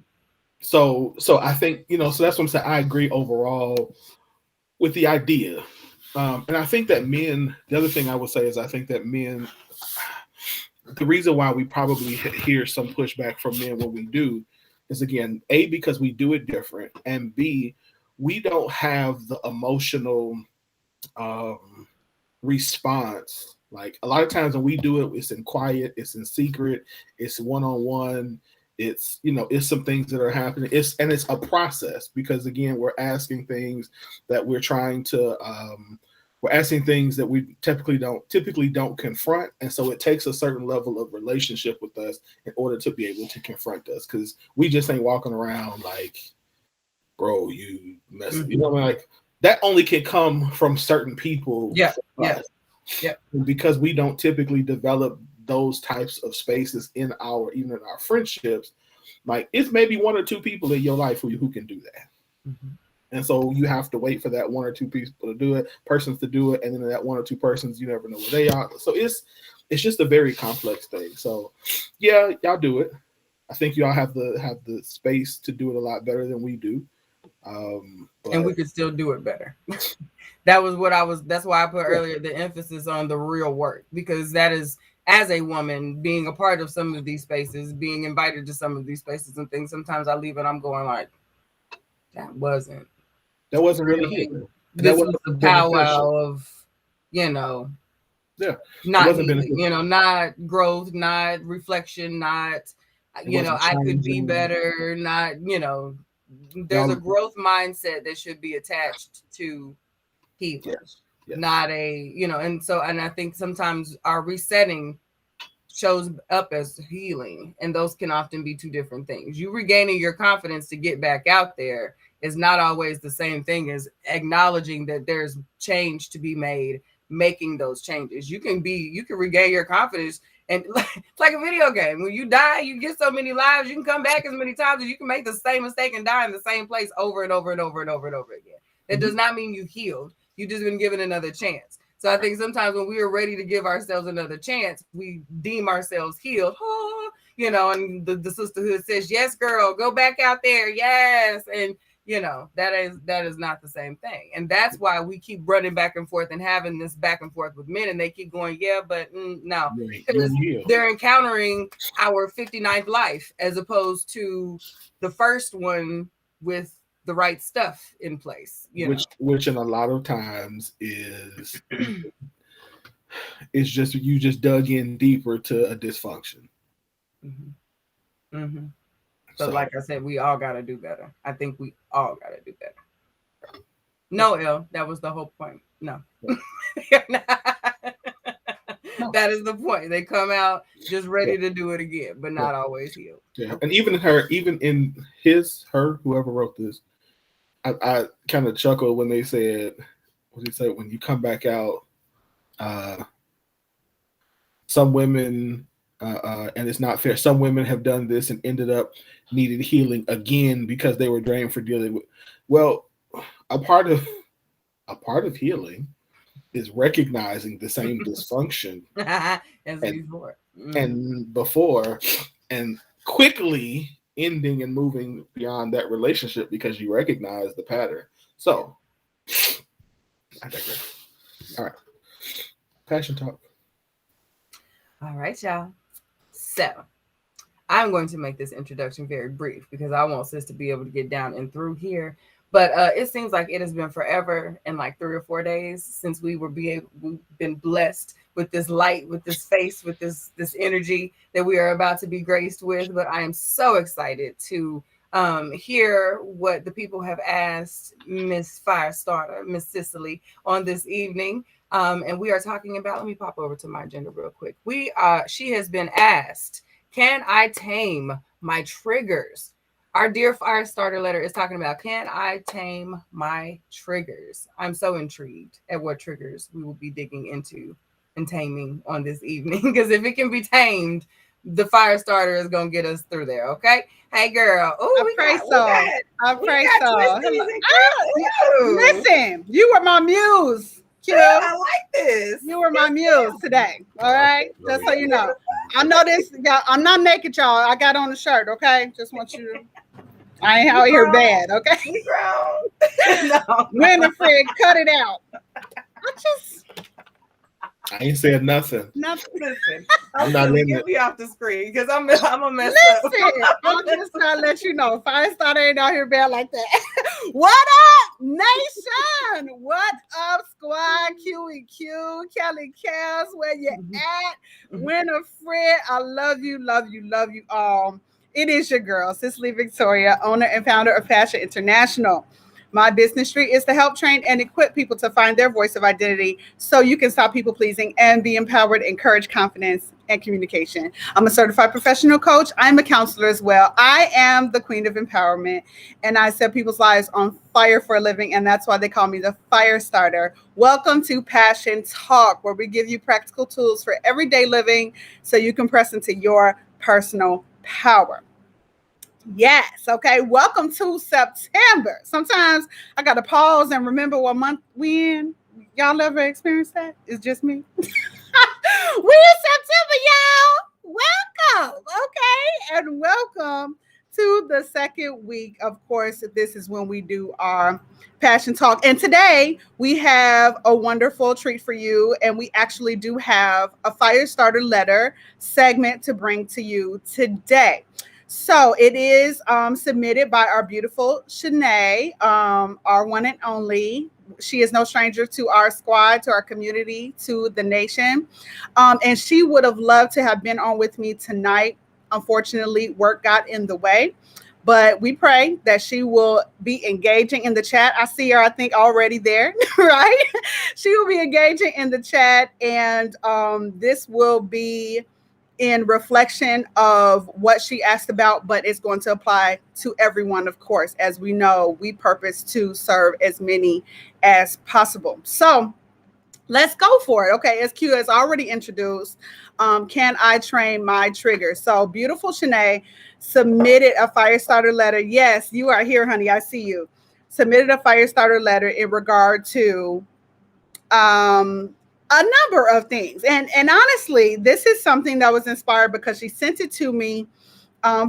so I think so that's what I'm saying. I agree overall with the idea, and I think that men. The other thing I would say is I think that men. The reason why we probably hear some pushback from men when we do is again a because we do it different, and b we don't have the emotional um, response. Like a lot of times when we do it, it's in quiet, it's in secret, it's one on one. It's it's some things that are happening. It's a process because again we're asking things that we're asking things that we typically don't confront, and so it takes a certain level of relationship with us in order to be able to confront us because we just ain't walking around like, bro, you mess,
Mhm.
like that only can come from certain people
Yeah.
from
Yeah.
us
Yeah.
because we don't typically develop those types of spaces in our even in our friendships. Like it's maybe one or two people in your life who can do that.
Mhm.
And so you have to wait for that one or two people to do it, persons to do it, and then that one or two persons, you never know where they are. So it's just a very complex thing. So yeah, y'all do it. I think y'all have the space to do it a lot better than we do.
And
But
we could still do it better. That was what I was. That's why I put earlier the emphasis on the real work, because that is, as a woman, being a part of some of these spaces, being invited to some of these spaces and things. Sometimes I leave and I'm going like, that wasn't
that wasn't really
really.
healing, and that
This was
wasn't
a
beneficial.
powwow of, you know,
Yeah, it
not
wasn't
healing,
beneficial.
not growth, not reflection, not,
It wasn't
I could be
changing.
better, not, there's a
Y'all,
growth mindset that should be attached to healing,
yes, yes,
not and I think sometimes our resetting shows up as healing, and those can often be two different things. You regaining your confidence to get back out there is not always the same thing as acknowledging that there's change to be made, making those changes. You can regain your confidence, and it's like a video game. When you die, you get so many lives, you can come back as many times as you can make the same mistake and die in the same place over and over and over and over and over again. That does
hmm
not mean you healed. You just been given another chance. So I think sometimes when we are ready to give ourselves another chance, we deem ourselves healed. And the sisterhood says, "Yes, girl, go back out there, yes." And that is not the same thing. And that's why we keep running back and forth and having this back and forth with men, and they keep going, "Yeah, but no,"
you
because
ain't healed.
they're encountering our 59th life as opposed to the first one with the right stuff in place.
Which in a lot of times is just you just dug in deeper to a dysfunction.
Hmm. Hmm. But
So
like I said, we all got to do better. I think we all got to do better. No, L, that was the whole point. No.
no,
That is the point. They come out just
yeah,
ready to do it again, but
yeah,
not always healed.
yeah. And even in her, whoever wrote this, I kind of chuckled when they said, "What did he say? When you come back out, uh, some women, and it's not fair. Some women have done this and ended up needed healing again because they were drained for dealing with." Well, a part of a part of healing is recognizing the same dysfunction
As
and
before. Hmm.
and before and quickly ending and moving beyond that relationship because you recognize the pattern. So I digress. All right, passion talk.
All right, y'all. So I'm going to make this introduction very brief because I want sis to be able to get down and through here. But it seems like it has been forever and like 3 or 4 days since we've been blessed with this light, with this face, with this energy that we are about to be graced with. But I am so excited to hear what the people have asked Miss Firestarter, Miss Cicely, on this evening. And we are talking about. Let me pop over to my agenda real quick. She has been asked, can I tame my triggers? Our dear Firestarter letter is talking about, can I tame my triggers? I'm so intrigued at what triggers we will be digging into and taming on this evening. Because if it can be tamed, the fire starter is gonna get us through there. Okay. Hey, girl.
I
Oh,
pray so. I
we
pray
got
so.
twisties
Hello.
and girl. Ooh,
Listen, you were my muse, Q.
girl, I like this.
You were my
Yes,
muse today. All right. Just so you know. I know this, y'all. I'm not naked, y'all. I got on the shirt, okay? Just want you to I ain't
we
out here
grown.
bad, okay?
We grown. No, no.
Winifred, cut it out. I just
I ain't said nothing.
nothing.
Listen,
I'm not in
get
it.
me off the screen because I'm gonna mess up.
Listen, I'm just trying to let you know. FireStarter ain't out here bad like that. What up, nation? What up, squad? QEQ, Kelly Kels, where you at? Winifred, I love you, love you, love you all. It is your girl, Cicely Victoria, owner and founder of Passion International. My business street is to help train and equip people to find their voice of identity so you can stop people pleasing and be empowered, encourage confidence and communication. I'm a certified professional coach. I'm a counselor as well. I am the queen of empowerment and I set people's lives on fire for a living. And that's why they call me the fire starter. Welcome to Passion Talk, where we give you practical tools for everyday living so you can press into your personal power. Yes. Okay. Welcome to September. Sometimes I got to pause and remember what month we in. Y'all ever experienced that? It's just me. We in September, y'all. Welcome. Okay. And welcome to the second week. Of course, this is when we do our passion talk. And today we have a wonderful treat for you. And we actually do have a fire starter letter segment to bring to you today. So it is submitted by our beautiful Shanae, our one and only. She is no stranger to our squad, to our community, to the nation. And she would have loved to have been on with me tonight. Unfortunately, work got in the way. But we pray that she will be engaging in the chat. I see her, I think, already there, right? She will be engaging in the chat. And this will be in reflection of what she asked about, but it's going to apply to everyone, of course. As we know, we purpose to serve as many as possible. So let's go for it. Okay, as Q has already introduced, can I train my trigger? So beautiful Shanae submitted a fire starter letter. Yes, you are here, honey. I see you. Submitted a fire starter letter in regard to a number of things. And honestly, this is something that was inspired because she sent it to me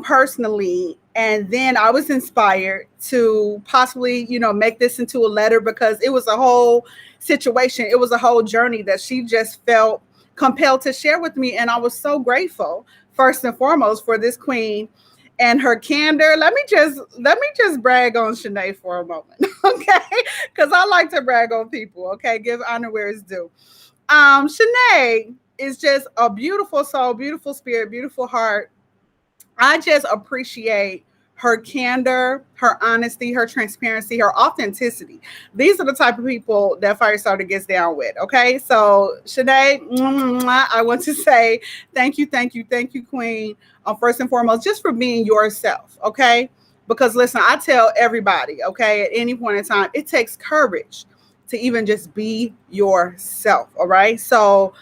personally. And then I was inspired to possibly, make this into a letter because it was a whole situation. It was a whole journey that she just felt compelled to share with me. And I was so grateful, first and foremost, for this queen and her candor. Let me just brag on Shanae for a moment, okay? Because I like to brag on people, okay? Give honor where it's due. Shanae is just a beautiful soul, beautiful spirit, beautiful heart. I just appreciate her candor, her honesty, her transparency, her authenticity. These are the type of people that Firestarter gets down with. Okay. So, Shanae, I want to say thank you, thank you, thank you, Queen. First and foremost, just for being yourself. Okay. Because listen, I tell everybody, okay, at any point in time, it takes courage to even just be yourself. All right. So,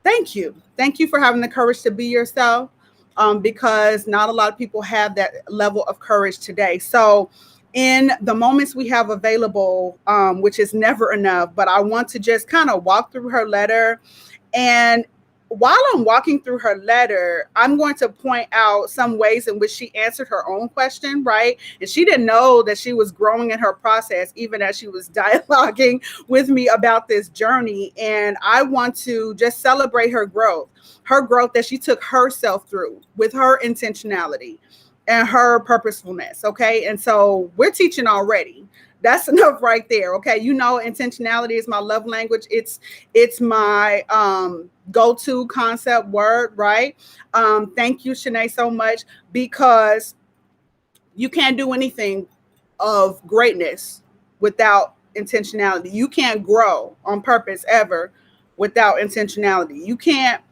thank you. Thank you for having the courage to be yourself, because not a lot of people have that level of courage today. So, in the moments we have available, which is never enough, but I want to just kind of walk through her letter. And while I'm walking through her letter, I'm going to point out some ways in which she answered her own question, right? And she didn't know that she was growing in her process, even as she was dialoguing with me about this journey. And I want to just celebrate her growth that she took herself through with her intentionality and her purposefulness. Okay. And so we're teaching already. That's enough right there. Okay. Intentionality is my love language. It's my go-to concept word, right? Thank you, Shanae, so much, because you can't do anything of greatness without intentionality. You can't grow on purpose ever without intentionality. You can't,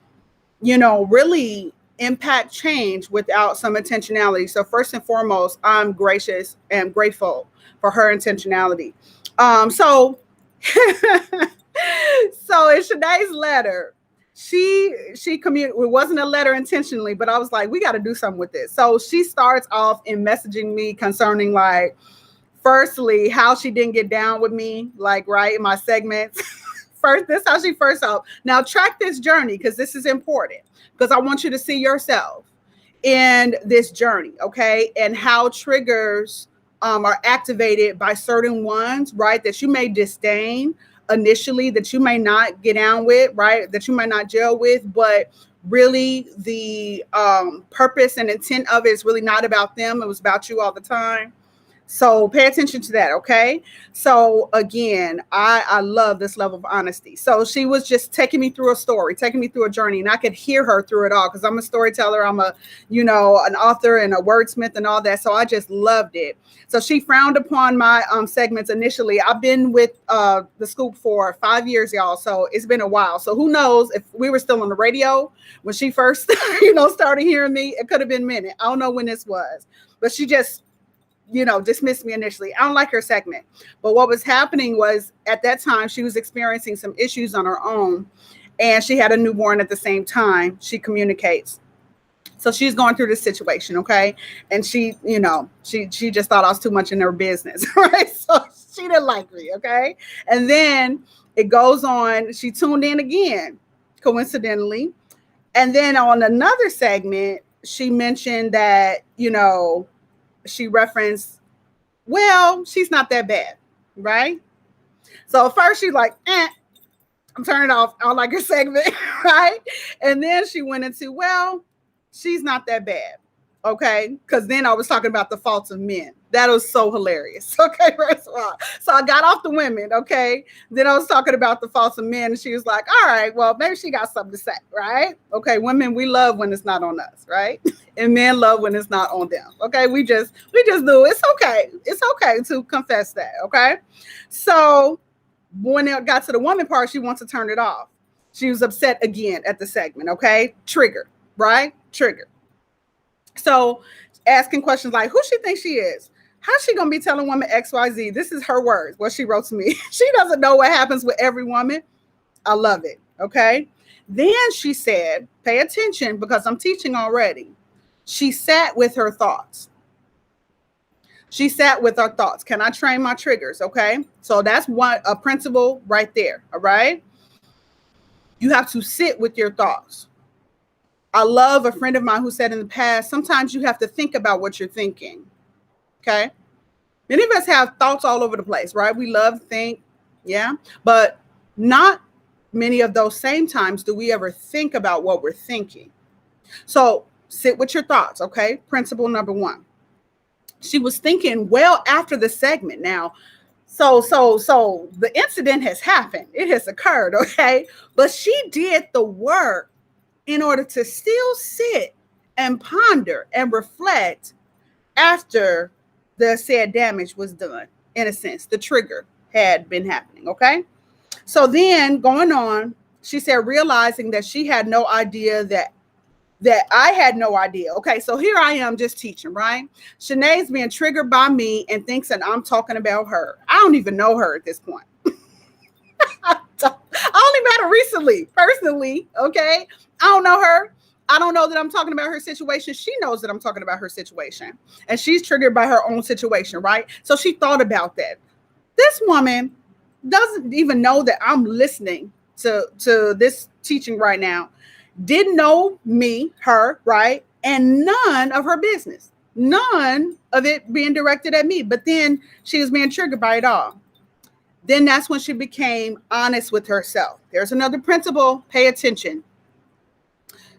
really impact change without some intentionality. So first and foremost, I'm gracious and grateful for her intentionality. So so in Shanae's letter, it wasn't a letter intentionally, but I was like, we got to do something with this. So she starts off in messaging me concerning, like, firstly, how she didn't get down with me, like, right in my segments. First, this is how she first out. Now track this journey, because this is important, because I want you to see yourself in this journey, okay? And how triggers are activated by certain ones, right? That you may disdain initially, that you may not get down with, right? That you might not gel with, but really the purpose and intent of it is really not about them. It was about you all the time. So pay attention to that, okay? So again, I love this level of honesty. So she was just taking me through a story, taking me through a journey, and I could hear her through it all, because I'm a storyteller, I'm an author and a wordsmith and all that. So I just loved it. So she frowned upon my segments initially. I've been with the Scoop for 5 years, y'all. So it's been a while. So who knows if we were still on the radio when she first, started hearing me. It could have been a minute. I don't know when this was, but she just dismissed me initially. I don't like her segment. But what was happening was, at that time, she was experiencing some issues on her own, and she had a newborn at the same time. She communicates. So she's going through this situation, okay? And she just thought I was too much in her business, right? So she didn't like me, okay? And then it goes on. She tuned in again, coincidentally. And then on another segment, she mentioned that, she referenced, well, she's not that bad, right? So at first she's like, I'm turning it off. I don't like her segment, right? And then she went into, well, she's not that bad, okay? Because then I was talking about the faults of men. That was so hilarious, okay, first of all. So I got off the women, okay? Then I was talking about the faults of men, and she was like, all right, well, maybe she got something to say, right? Okay, women, we love when it's not on us, right? And men love when it's not on them, okay? We just do. It's okay. It's okay to confess that, okay? So when it got to the woman part, she wants to turn it off. She was upset again at the segment, okay? Trigger, right? Trigger. So asking questions like, who she thinks she is? How's she going to be telling woman XYZ? This is her words, what she wrote to me. She doesn't know what happens with every woman. I love it, okay? Then she said, pay attention, because I'm teaching already. She sat with her thoughts. She sat with her thoughts. Can I train my triggers? Okay. So that's a principle right there. All right. You have to sit with your thoughts. I love a friend of mine who said in the past, sometimes you have to think about what you're thinking. Okay. Many of us have thoughts all over the place, right? We love to think. Yeah. But not many of those same times do we ever think about what we're thinking. So sit with your thoughts. Okay. Principle number 1. She was thinking well after the segment. Now, so the incident has happened. It has occurred, okay? But she did the work in order to still sit and ponder and reflect after the said damage was done. In a sense, the trigger had been happening, okay? So then going on, she said, realizing that she had no idea that I had no idea. Okay, so here I am just teaching, right? Shanae's being triggered by me and thinks that I'm talking about her. I don't even know her at this point. I only met her recently, personally, okay? I don't know her. I don't know that I'm talking about her situation. She knows that I'm talking about her situation. And she's triggered by her own situation, right? So she thought about that. This woman doesn't even know that I'm listening to this teaching right now. Didn't know me, her, right? And none of her business. None of it being directed at me. But then she was being triggered by it all. Then that's when she became honest with herself. There's another principle. Pay attention.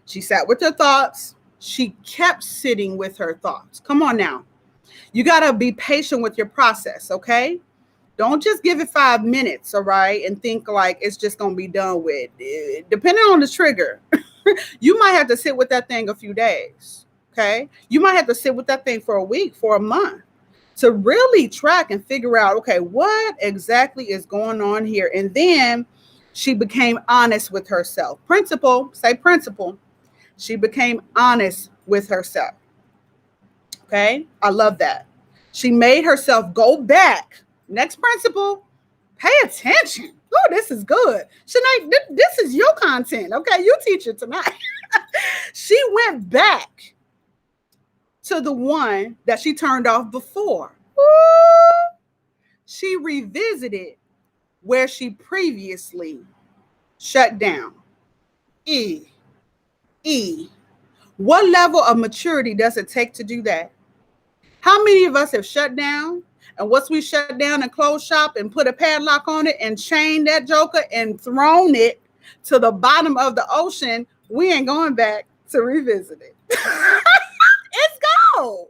She sat with her thoughts. She kept sitting with her thoughts. Come on now. You got to be patient with your process, okay? Don't just give it 5 minutes, all right, and think like it's just going to be done with. Depending on the trigger, you might have to sit with that thing a few days, okay? You might have to sit with that thing for a week, for a month, to really track and figure out, okay, what exactly is going on here? And then she became honest with herself. Principle, say principle. She became honest with herself, okay? I love that. She made herself go back. Next principle, pay attention. Oh, this is good. Shanae, this is your content. Okay, you teach it tonight. She went back to the one that she turned off before. Ooh. She revisited where she previously shut down. E. E. What level of maturity does it take to do that? How many of us have shut down? And once we shut down and closed shop and put a padlock on it and chained that joker and thrown it to the bottom of the ocean, we ain't going back to revisit it. It's gone.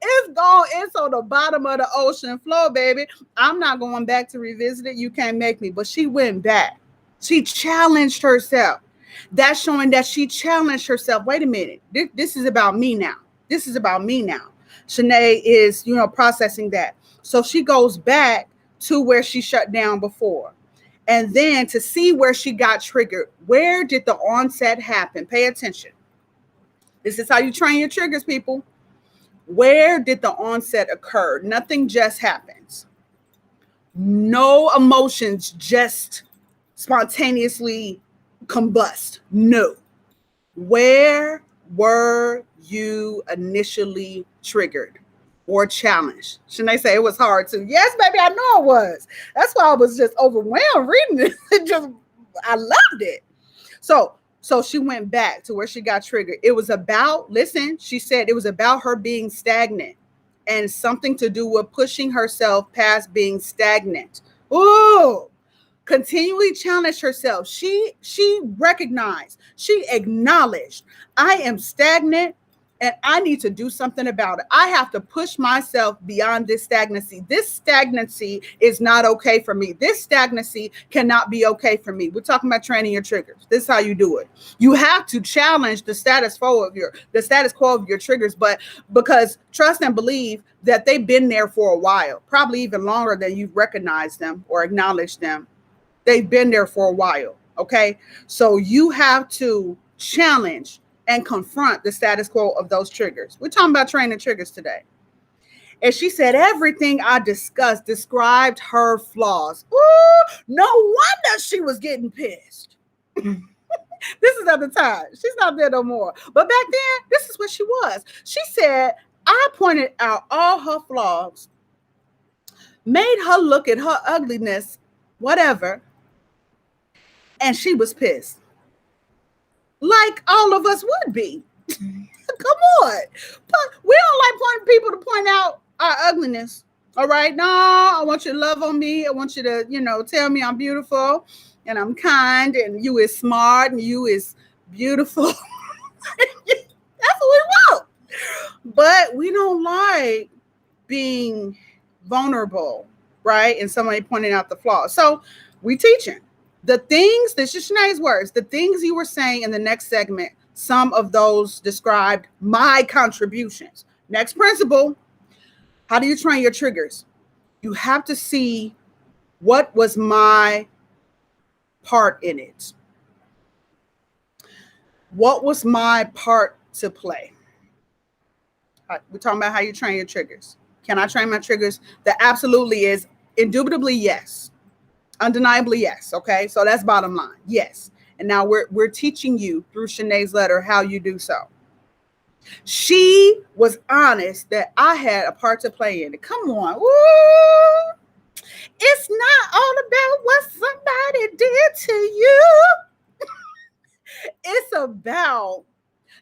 It's gone. It's on the bottom of the ocean floor, baby. I'm not going back to revisit it. You can't make me. But she went back. She challenged herself. That's showing that she challenged herself. Wait a minute. This is about me now. This is about me now. Shanae is, processing that. So she goes back to where she shut down before. And then to see where she got triggered. Where did the onset happen? Pay attention. This is how you train your triggers, people. Where did the onset occur? Nothing just happens. No emotions just spontaneously combust. No. Where were you initially triggered or challenged? Shanae say it was hard too. Yes, baby, I know it was. That's why I was just overwhelmed reading it. I loved it. So she went back to where she got triggered. It was about, listen, she said it was about her being stagnant and something to do with pushing herself past being stagnant. Ooh. Continually challenged herself. She recognized, she acknowledged, I am stagnant and I need to do something about it. I have to push myself beyond this stagnancy. This stagnancy is not okay for me. This stagnancy cannot be okay for me. We're talking about training your triggers. This is how you do it. You have to challenge the status quo of your triggers, but because trust and believe that they've been there for a while, probably even longer than you've recognized them or acknowledged them. They've been there for a while. Okay. So you have to challenge and confront the status quo of those triggers. We're talking about training triggers today. And she said everything I discussed described her flaws. Ooh, no wonder she was getting pissed. This is at the time. She's not there no more. But back then, this is what she was. She said, I pointed out all her flaws, made her look at her ugliness, whatever, and she was pissed. Like all of us would be. Come on. But we don't like pointing people to point out our ugliness. All right. No, I want you to love on me. I want you to, tell me I'm beautiful and I'm kind and you is smart and you is beautiful. That's what we want. But we don't like being vulnerable, right? And somebody pointing out the flaws. So we teaching. The things, this is Shanae's words, the things you were saying in the next segment, some of those described my contributions. Next principle, how do you train your triggers? You have to see what was my part in it. What was my part to play? We're talking about how you train your triggers. Can I train my triggers? The absolutely is indubitably yes. Undeniably, yes. Okay. So that's bottom line. Yes. And now we're teaching you through Shanae's letter how you do so. She was honest that I had a part to play in it. Come on. Woo! It's not all about what somebody did to you. It's about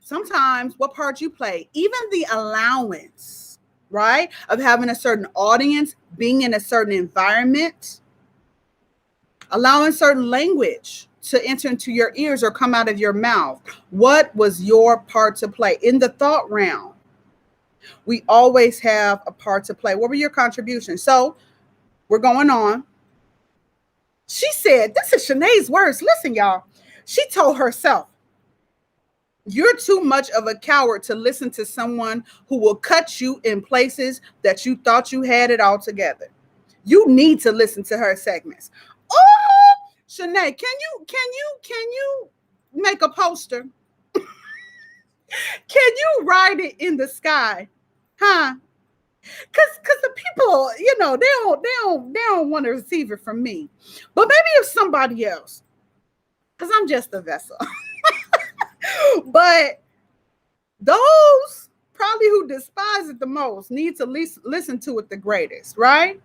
sometimes what part you play, even the allowance, right? Of having a certain audience, being in a certain environment, allowing certain language to enter into your ears or come out of your mouth. What was your part to play in the thought realm? We always have a part to play. What were your contributions? So we're going on. She said, this is Shanae's words. Listen, y'all. She told herself, you're too much of a coward to listen to someone who will cut you in places that you thought you had it all together. You need to listen to her segments. Oh, Shanae, can you make a poster? Can you write it in the sky? Huh? Cause the people, they don't want to receive it from me. But maybe if somebody else, because I'm just a vessel. But those probably who despise it the most need to listen to it the greatest, right?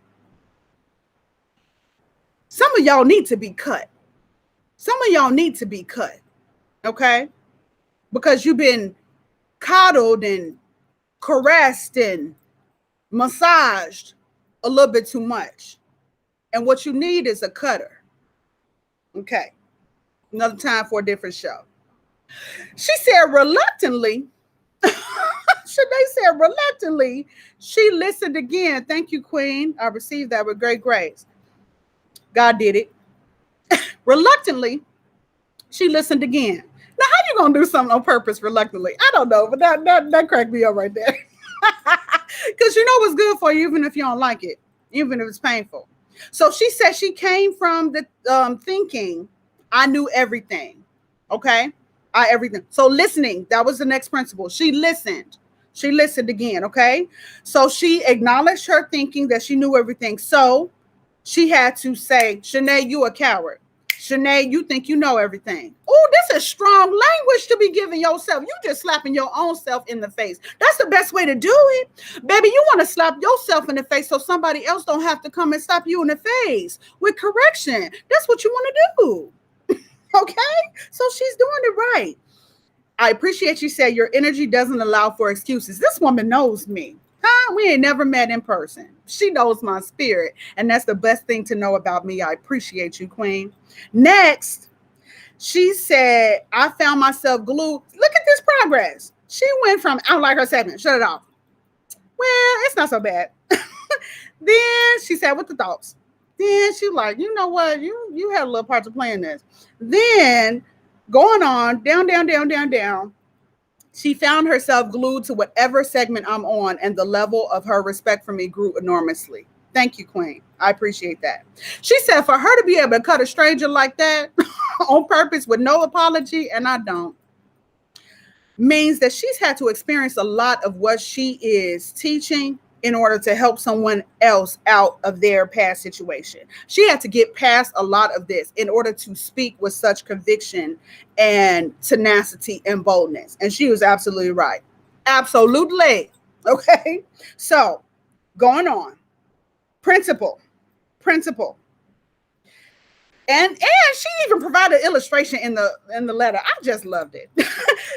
Some of y'all need to be cut. Some of y'all need to be cut, okay? Because you've been coddled and caressed and massaged a little bit too much. And what you need is a cutter. Okay. Another time for a different show. She said reluctantly, Shanae said reluctantly, she listened again. Thank you, Queen. I received that with great grace. God did it. Reluctantly, she listened again. Now, how you gonna do something on purpose reluctantly? I don't know, but that cracked me up right there. Because you know what's good for you, even if you don't like it, even if it's painful. So she said she came from the thinking, I knew everything. Okay, everything. So listening, that was the next principle. She listened. She listened again. Okay, so she acknowledged her thinking that she knew everything. So she had to say, Shanae, you a coward. Shanae, you think you know everything. Oh, this is strong language to be giving yourself. You just slapping your own self in the face. That's the best way to do it. Baby, you want to slap yourself in the face so somebody else don't have to come and slap you in the face with correction. That's what you want to do. Okay? So she's doing it right. I appreciate you said your energy doesn't allow for excuses. This woman knows me. Huh? We ain't never met in person. She knows my spirit. And that's the best thing to know about me. I appreciate you, Queen. Next, she said, I found myself glued. Look at this progress. She went from, I don't like her segment. Shut it off. Well, it's not so bad. Then she said, what the thoughts? Then she like, you know what? You had a little part to play in this. Then going on, down. She found herself glued to whatever segment I'm on, and the level of her respect for me grew enormously. Thank you, Queen. I appreciate that. She said for her to be able to cut a stranger like that on purpose with no apology, and I don't, means that she's had to experience a lot of what she is teaching in order to help someone else out of their past situation. She had to get past a lot of this in order to speak with such conviction and tenacity and boldness. And she was absolutely right. Absolutely. Okay. So going on. Principle. And she even provided illustration in the letter. I just loved it.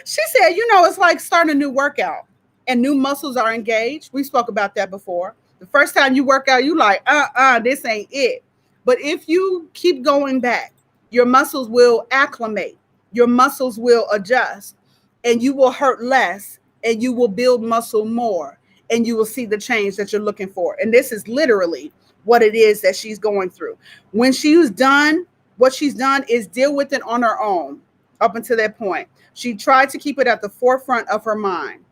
She said, it's like starting a new workout and new muscles are engaged. We spoke about that before. The first time you work out, you like, this ain't it. But if you keep going back, your muscles will acclimate. Your muscles will adjust and you will hurt less and you will build muscle more and you will see the change that you're looking for. And this is literally what it is that she's going through. When she's done, what she's done is deal with it on her own up until that point. She tried to keep it at the forefront of her mind.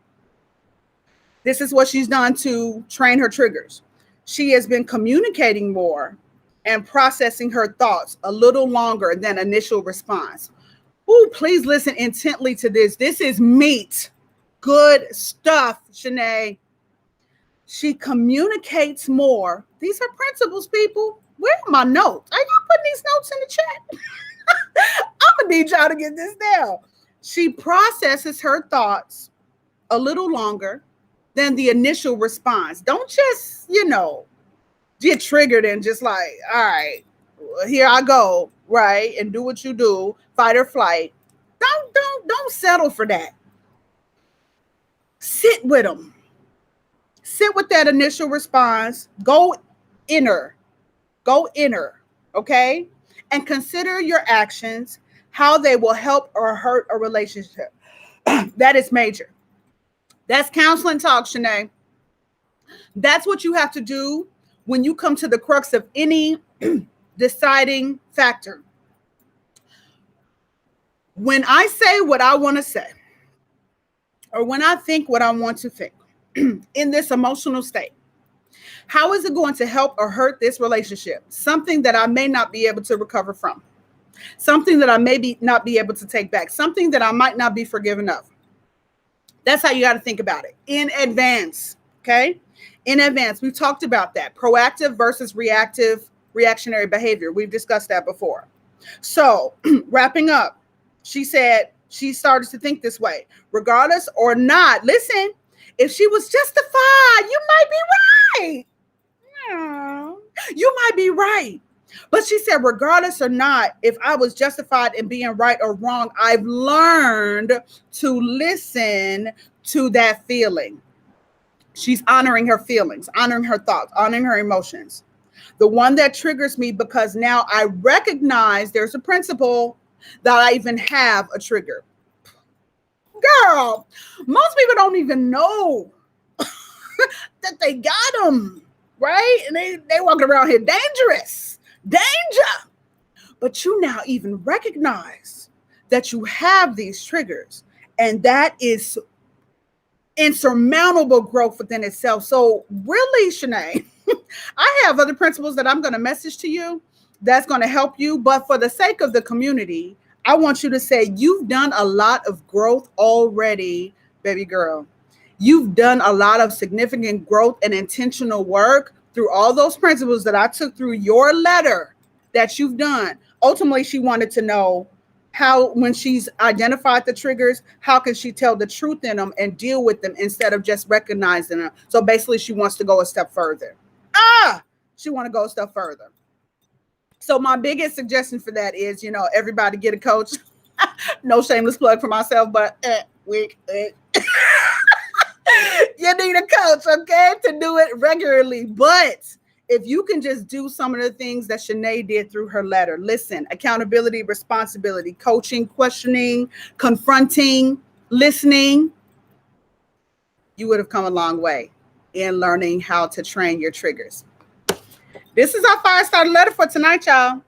This is what she's done to train her triggers. She has been communicating more and processing her thoughts a little longer than initial response. Ooh, please listen intently to this. This is meat. Good stuff, Shanae. She communicates more. These are principles, people. Where are my notes? Are y'all putting these notes in the chat? I'm going to need y'all to get this down. She processes her thoughts a little longer than the initial response. Don't just, get triggered and just like, all right, here I go, right? And do what you do, fight or flight. Don't settle for that. Sit with them. Sit with that initial response. Go inner, okay? And consider your actions, how they will help or hurt a relationship. That is major. That's counseling talk, Shanae. That's what you have to do when you come to the crux of any deciding factor. When I say what I want to say, or when I think what I want to think in this emotional state, how is it going to help or hurt this relationship? Something that I may not be able to recover from. Something that I may not be able to take back. Something that I might not be forgiven of. That's how you got to think about it in advance, okay? in advance. We've talked about that. Proactive versus reactionary behavior. We've discussed that before. So, wrapping up, she said she started to think this way. Regardless or not, listen, if she was justified, you might be right. You might be right. But she said, regardless or not, if I was justified in being right or wrong, I've learned to listen to that feeling. She's honoring her feelings, honoring her thoughts, honoring her emotions. The one that triggers me because now I recognize there's a principle that I even have a trigger. Girl, most people don't even know that they got them, right? And they walking around here dangerous, danger. But you now even recognize that you have these triggers, and that is insurmountable growth within itself. So really, Shanae, I have other principles that I'm going to message to you that's going to help you. But for the sake of the community, I want you to say you've done a lot of growth already, baby girl. You've done a lot of significant growth and intentional work through all those principles that I took through your letter that you've done. Ultimately, she wanted to know how, when she's identified the triggers, how can she tell the truth in them and deal with them instead of just recognizing them? So basically, she wants to go a step further. She want to go a step further. So my biggest suggestion for that is, everybody get a coach. No shameless plug for myself, but you need a coach, okay, to do it regularly. But if you can just do some of the things that Shanae did through her letter, listen, accountability, responsibility, coaching, questioning, confronting, listening, you would have come a long way in learning how to train your triggers. This is our FireStarter letter for tonight, y'all.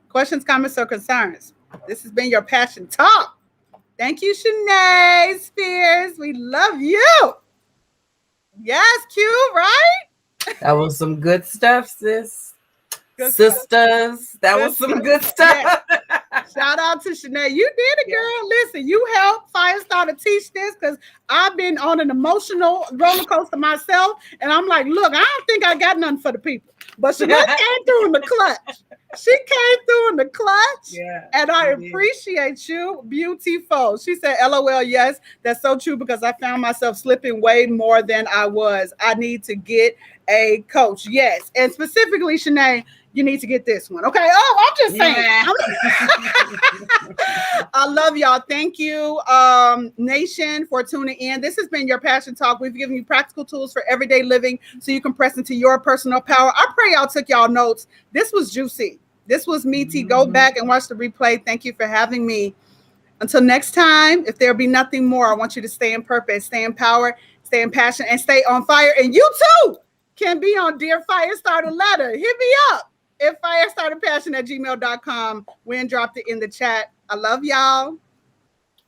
Questions, comments, or concerns? This has been your Passion Talk. Thank you, Shanae Spears. We love you. Yes, Q, right?
That was some good stuff, sis.
Good
Sisters,
stuff.
that was some good stuff.
Yes. Shout out to Shanae. You did it, girl. Listen, you helped FireStarter teach this because I've been on an emotional roller coaster myself. And I'm like, look, I don't think I got nothing for the people. But Shanae came through in the clutch. She came through in the clutch.
Yeah,
and I appreciate you. Beautiful. She said, LOL, yes, that's so true because I found myself slipping way more than I was. I need to get a coach. Yes. And specifically, Shanae, you need to get this one. Okay. Oh, I'm just saying.
Yeah.
I love y'all. Thank you, Nation, for tuning in. This has been your Passion Talk. We've given you practical tools for everyday living so you can press into your personal power. I pray y'all took y'all notes. This was juicy. This was meaty. Go back and watch the replay. Thank you for having me. Until next time, if there be nothing more, I want you to stay in purpose, stay in power, stay in passion, and stay on fire. And you too can be on Dear FireStarter letter. Hit me up at firestarterpassion@gmail.com. Wynn dropped it in the chat. I love y'all.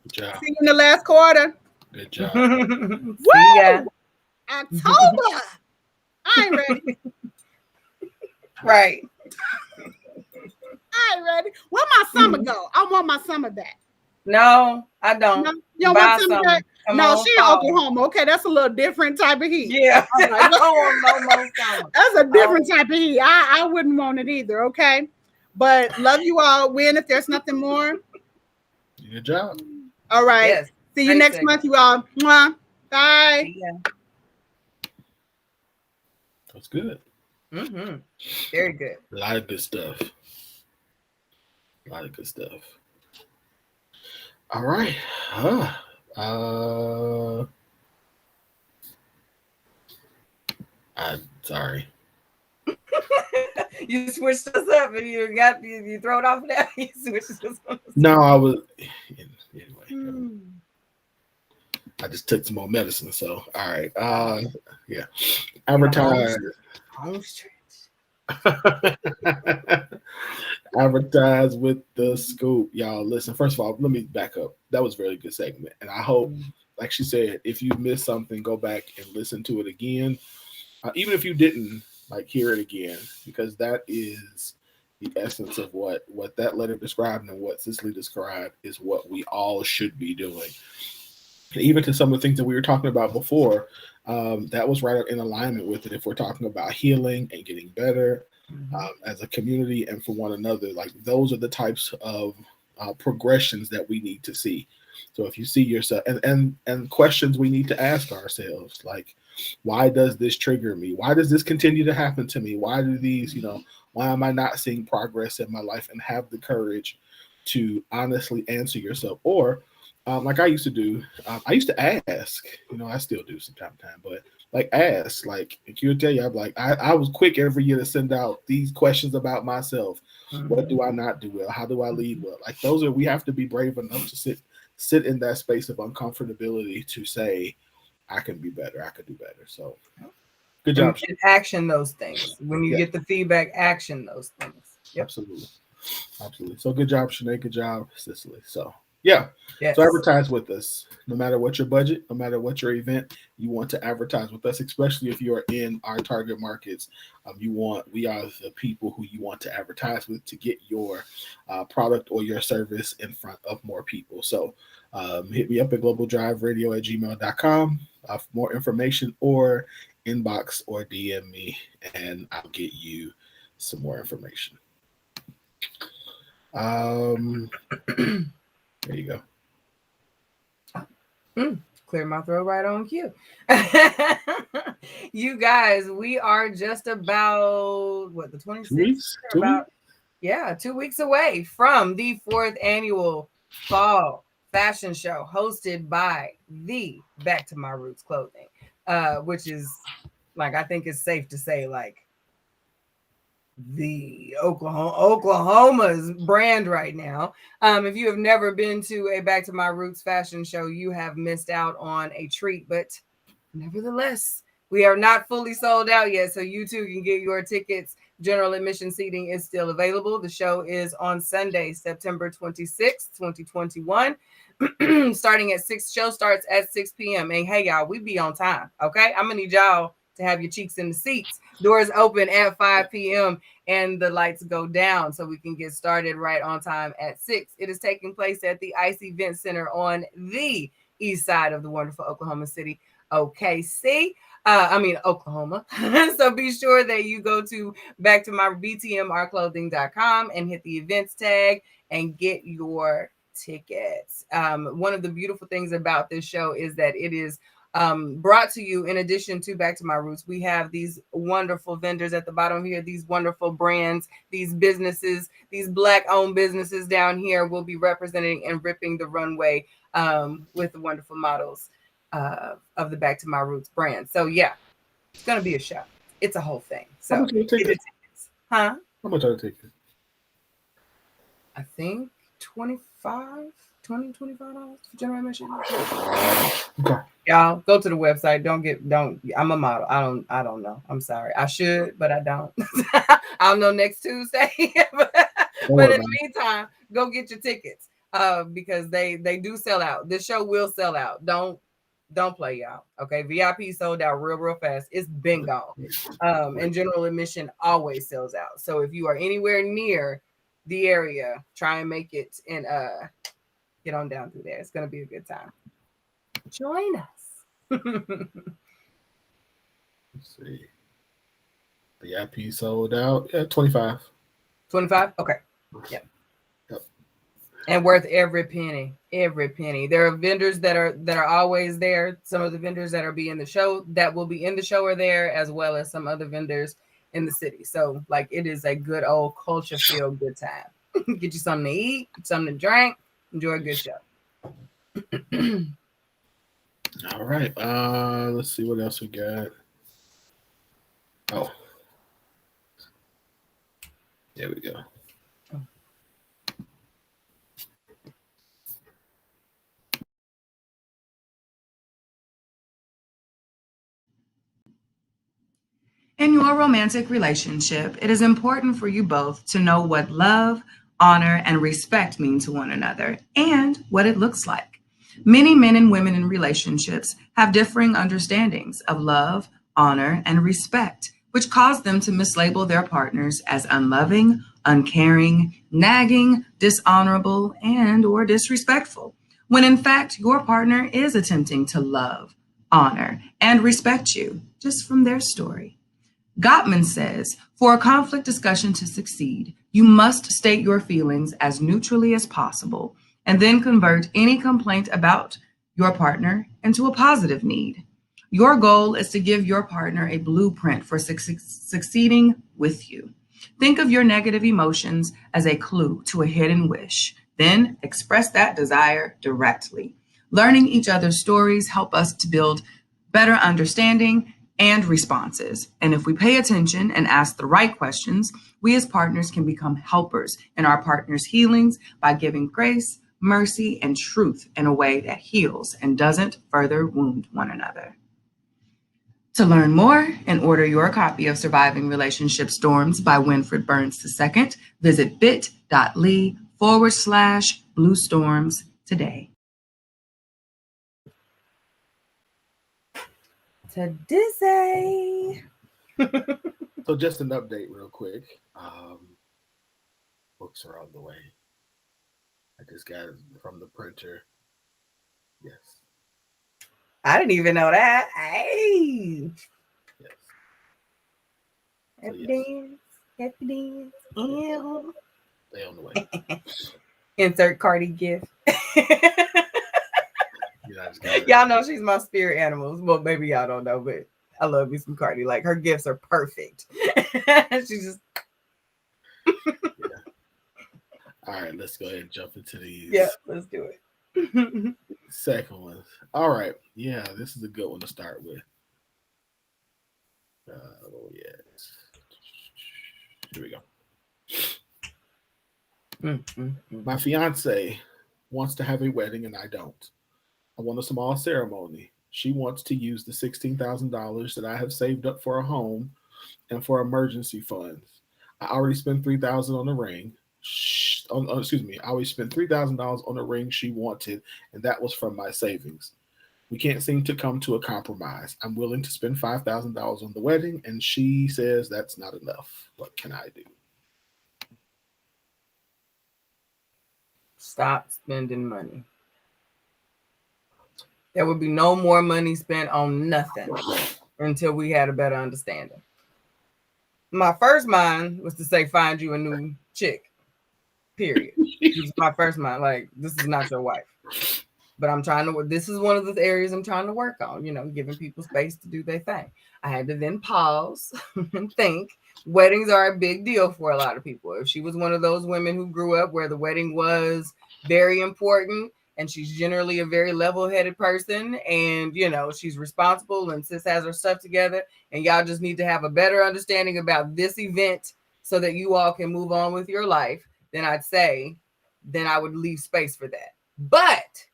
Good job.
See you in the last quarter.
Good job.
Woo!
Ya.
October. I ain't ready.
Right.
I ain't ready. Where my summer go? I want my summer back.
No, I don't.
No, you don't
Buy
want summer back?
Come
No,
on,
she in
fall.
Oklahoma. Okay, that's a little different type of heat.
Yeah.
All right.
I don't want no more summer.
That's a different type of heat. I wouldn't want it either. Okay, but love you all. Win if there's nothing more.
Good job.
All right.
Yes.
See you next month, you all. Mwah. Bye.
Yeah.
That's good.
Mm-hmm. Very good.
A lot of good stuff. A lot of good stuff. All right. I'm sorry.
You switched us up and you throw it off now. You switched us up.
No, I was anyway. I just took some more medicine, so all right. Yeah. Advertise.
Home stretch.
Advertise with the scoop. Y'all listen, first of all, let me back up. That was a very good segment. And I hope, like she said, if you missed something, go back and listen to it again. Even if you didn't hear it again, because that is the essence of what that letter described and what Cicely described is what we all should be doing. And even to some of the things that we were talking about before, that was right in alignment with it. If we're talking about healing and getting better as a community and for one another, like those are the types of progressions that we need to see. So if you see yourself and questions we need to ask ourselves, like, why does this trigger me? Why does this continue to happen to me? Why do these, why am I not seeing progress in my life? And have the courage to honestly answer yourself. Or like I used to do, I used to ask, I still do from time to time, but like ask, like if you would tell you, I'm like, I was quick every year to send out these questions about myself. What do I not do well? How do I lead well? Like those are, we have to be brave enough to sit in that space of uncomfortability to say, I can be better. I could do better. So good job.
And action those things. When you get the feedback, action those things. Yep.
Absolutely. Absolutely. So good job, Shanae. Good job, Cicely. So yeah.
Yes.
So advertise with us. No matter what your budget, no matter what your event, you want to advertise with us, especially if you are in our target markets. We are the people who you want to advertise with to get your product or your service in front of more people. So hit me up at globaldriveradio@gmail.com for more information, or inbox or DM me and I'll get you some more information. There you
go. Clear my throat right on cue. You guys, we are just about the 26th?
2 weeks?
About 2 weeks away from the 4th annual fall fashion show hosted by the Back to My Roots clothing, which is, like, I think it's safe to say, like, the Oklahoma's brand right now. If you have never been to a Back to My Roots fashion show, you have missed out on a treat. But nevertheless, we are not fully sold out yet, so you too can get your tickets. General admission seating is still available. The show is on Sunday, September 26th, 2021. Starting at 6. Show starts at 6 p.m. And hey, y'all, we be on time, okay? I'm gonna need y'all to have your cheeks in the seats. Doors open at 5 p.m. and the lights go down so we can get started right on time at 6. It is taking place at the ICE Event Center on the east side of the wonderful Oklahoma City, OKC. Oklahoma. So be sure that you go to backtomybtmrclothing.com and hit the events tag and get your tickets. One of the beautiful things about this show is that it is brought to you in addition to Back to My Roots. We have these wonderful vendors at the bottom here, these wonderful brands, these businesses, these Black-owned businesses down here will be representing and ripping the runway with the wonderful models of the Back to My Roots brand. So yeah, it's gonna be a show. It's a whole thing. So
how much are the tickets?
Huh?
How much are the tickets?
I think $25 for general admission.
Okay.
Y'all go to the website. I'm a model. I don't know. I'm sorry. I should, but I don't. I'll know next Tuesday. but in the meantime, go get your tickets. Because they do sell out. This show will sell out. Don't play, y'all. Okay. VIP sold out real fast. It's been gone. And general admission always sells out. So if you are anywhere near the area, try and make it and get on down through there. It's gonna be a good time. Join us.
Let's see. The VIP sold out. Yeah, 25.
25? Okay. Yep. And worth every penny. Every penny. There are vendors that are always there. Some of the vendors that will be in the show are there, as well as some other vendors in the city. So like it is a good old culture feel good time. Get you something to eat, something to drink, enjoy a good show.
All right. Let's see what else we got. Oh. There we go.
In your romantic relationship, it is important for you both to know what love, honor, and respect mean to one another and what it looks like. Many men and women in relationships have differing understandings of love, honor, and respect, which cause them to mislabel their partners as unloving, uncaring, nagging, dishonorable, and/or disrespectful, when in fact your partner is attempting to love,
honor, and respect you just from their story. Gottman says, for a conflict discussion to succeed, you must state your feelings as neutrally as possible and then convert any complaint about your partner into a positive need. Your goal is to give your partner a blueprint for succeeding with you. Think of your negative emotions as a clue to a hidden wish. Then express that desire directly. Learning each other's stories help us to build better understanding and responses. And if we pay attention and ask the right questions, we as partners can become helpers in our partner's healings by giving grace, mercy, and truth in a way that heals and doesn't further wound one another. To learn more and order your copy of Surviving Relationship Storms by Winfred Burns II, visit bit.ly/Blue Storms today. To Dizzy.
So just an update real quick. Books are on the way. I just got it from the printer. Yes.
I didn't even know that. Hey.
Yes.
Happy dance. Happy dance. Ew.
They on the way.
Insert Cardi gift.
Yeah,
y'all know she's my spirit animals. Well, maybe y'all don't know, but I love me some Cardi. Like, her gifts are perfect. She's just.
Yeah. All right, let's go ahead and jump into these.
Yeah, let's do it.
Second one. All right. Yeah, this is a good one to start with. Oh, yes. Here we go. My fiance wants to have a wedding and I don't. I want a small ceremony. She wants to use the $16,000 that I have saved up for a home and for emergency funds. I already spent $3,000 on the ring. I always spent $3,000 on the ring she wanted, and that was from my savings. We can't seem to come to a compromise. I'm willing to spend $5,000 on the wedding, and she says that's not enough. What can I do?
Stop spending money. There would be no more money spent on nothing until we had a better understanding. My first mind was to say, find you a new chick. Period. This is my first mind. Like, this is not your wife. But this is one of the areas I'm trying to work on, giving people space to do their thing. I had to then pause and think. Weddings are a big deal for a lot of people. If she was one of those women who grew up where the wedding was very important, and she's generally a very level-headed person, and, she's responsible and sis has her stuff together, and y'all just need to have a better understanding about this event so that you all can move on with your life, then I'd say, then I would leave space for that. But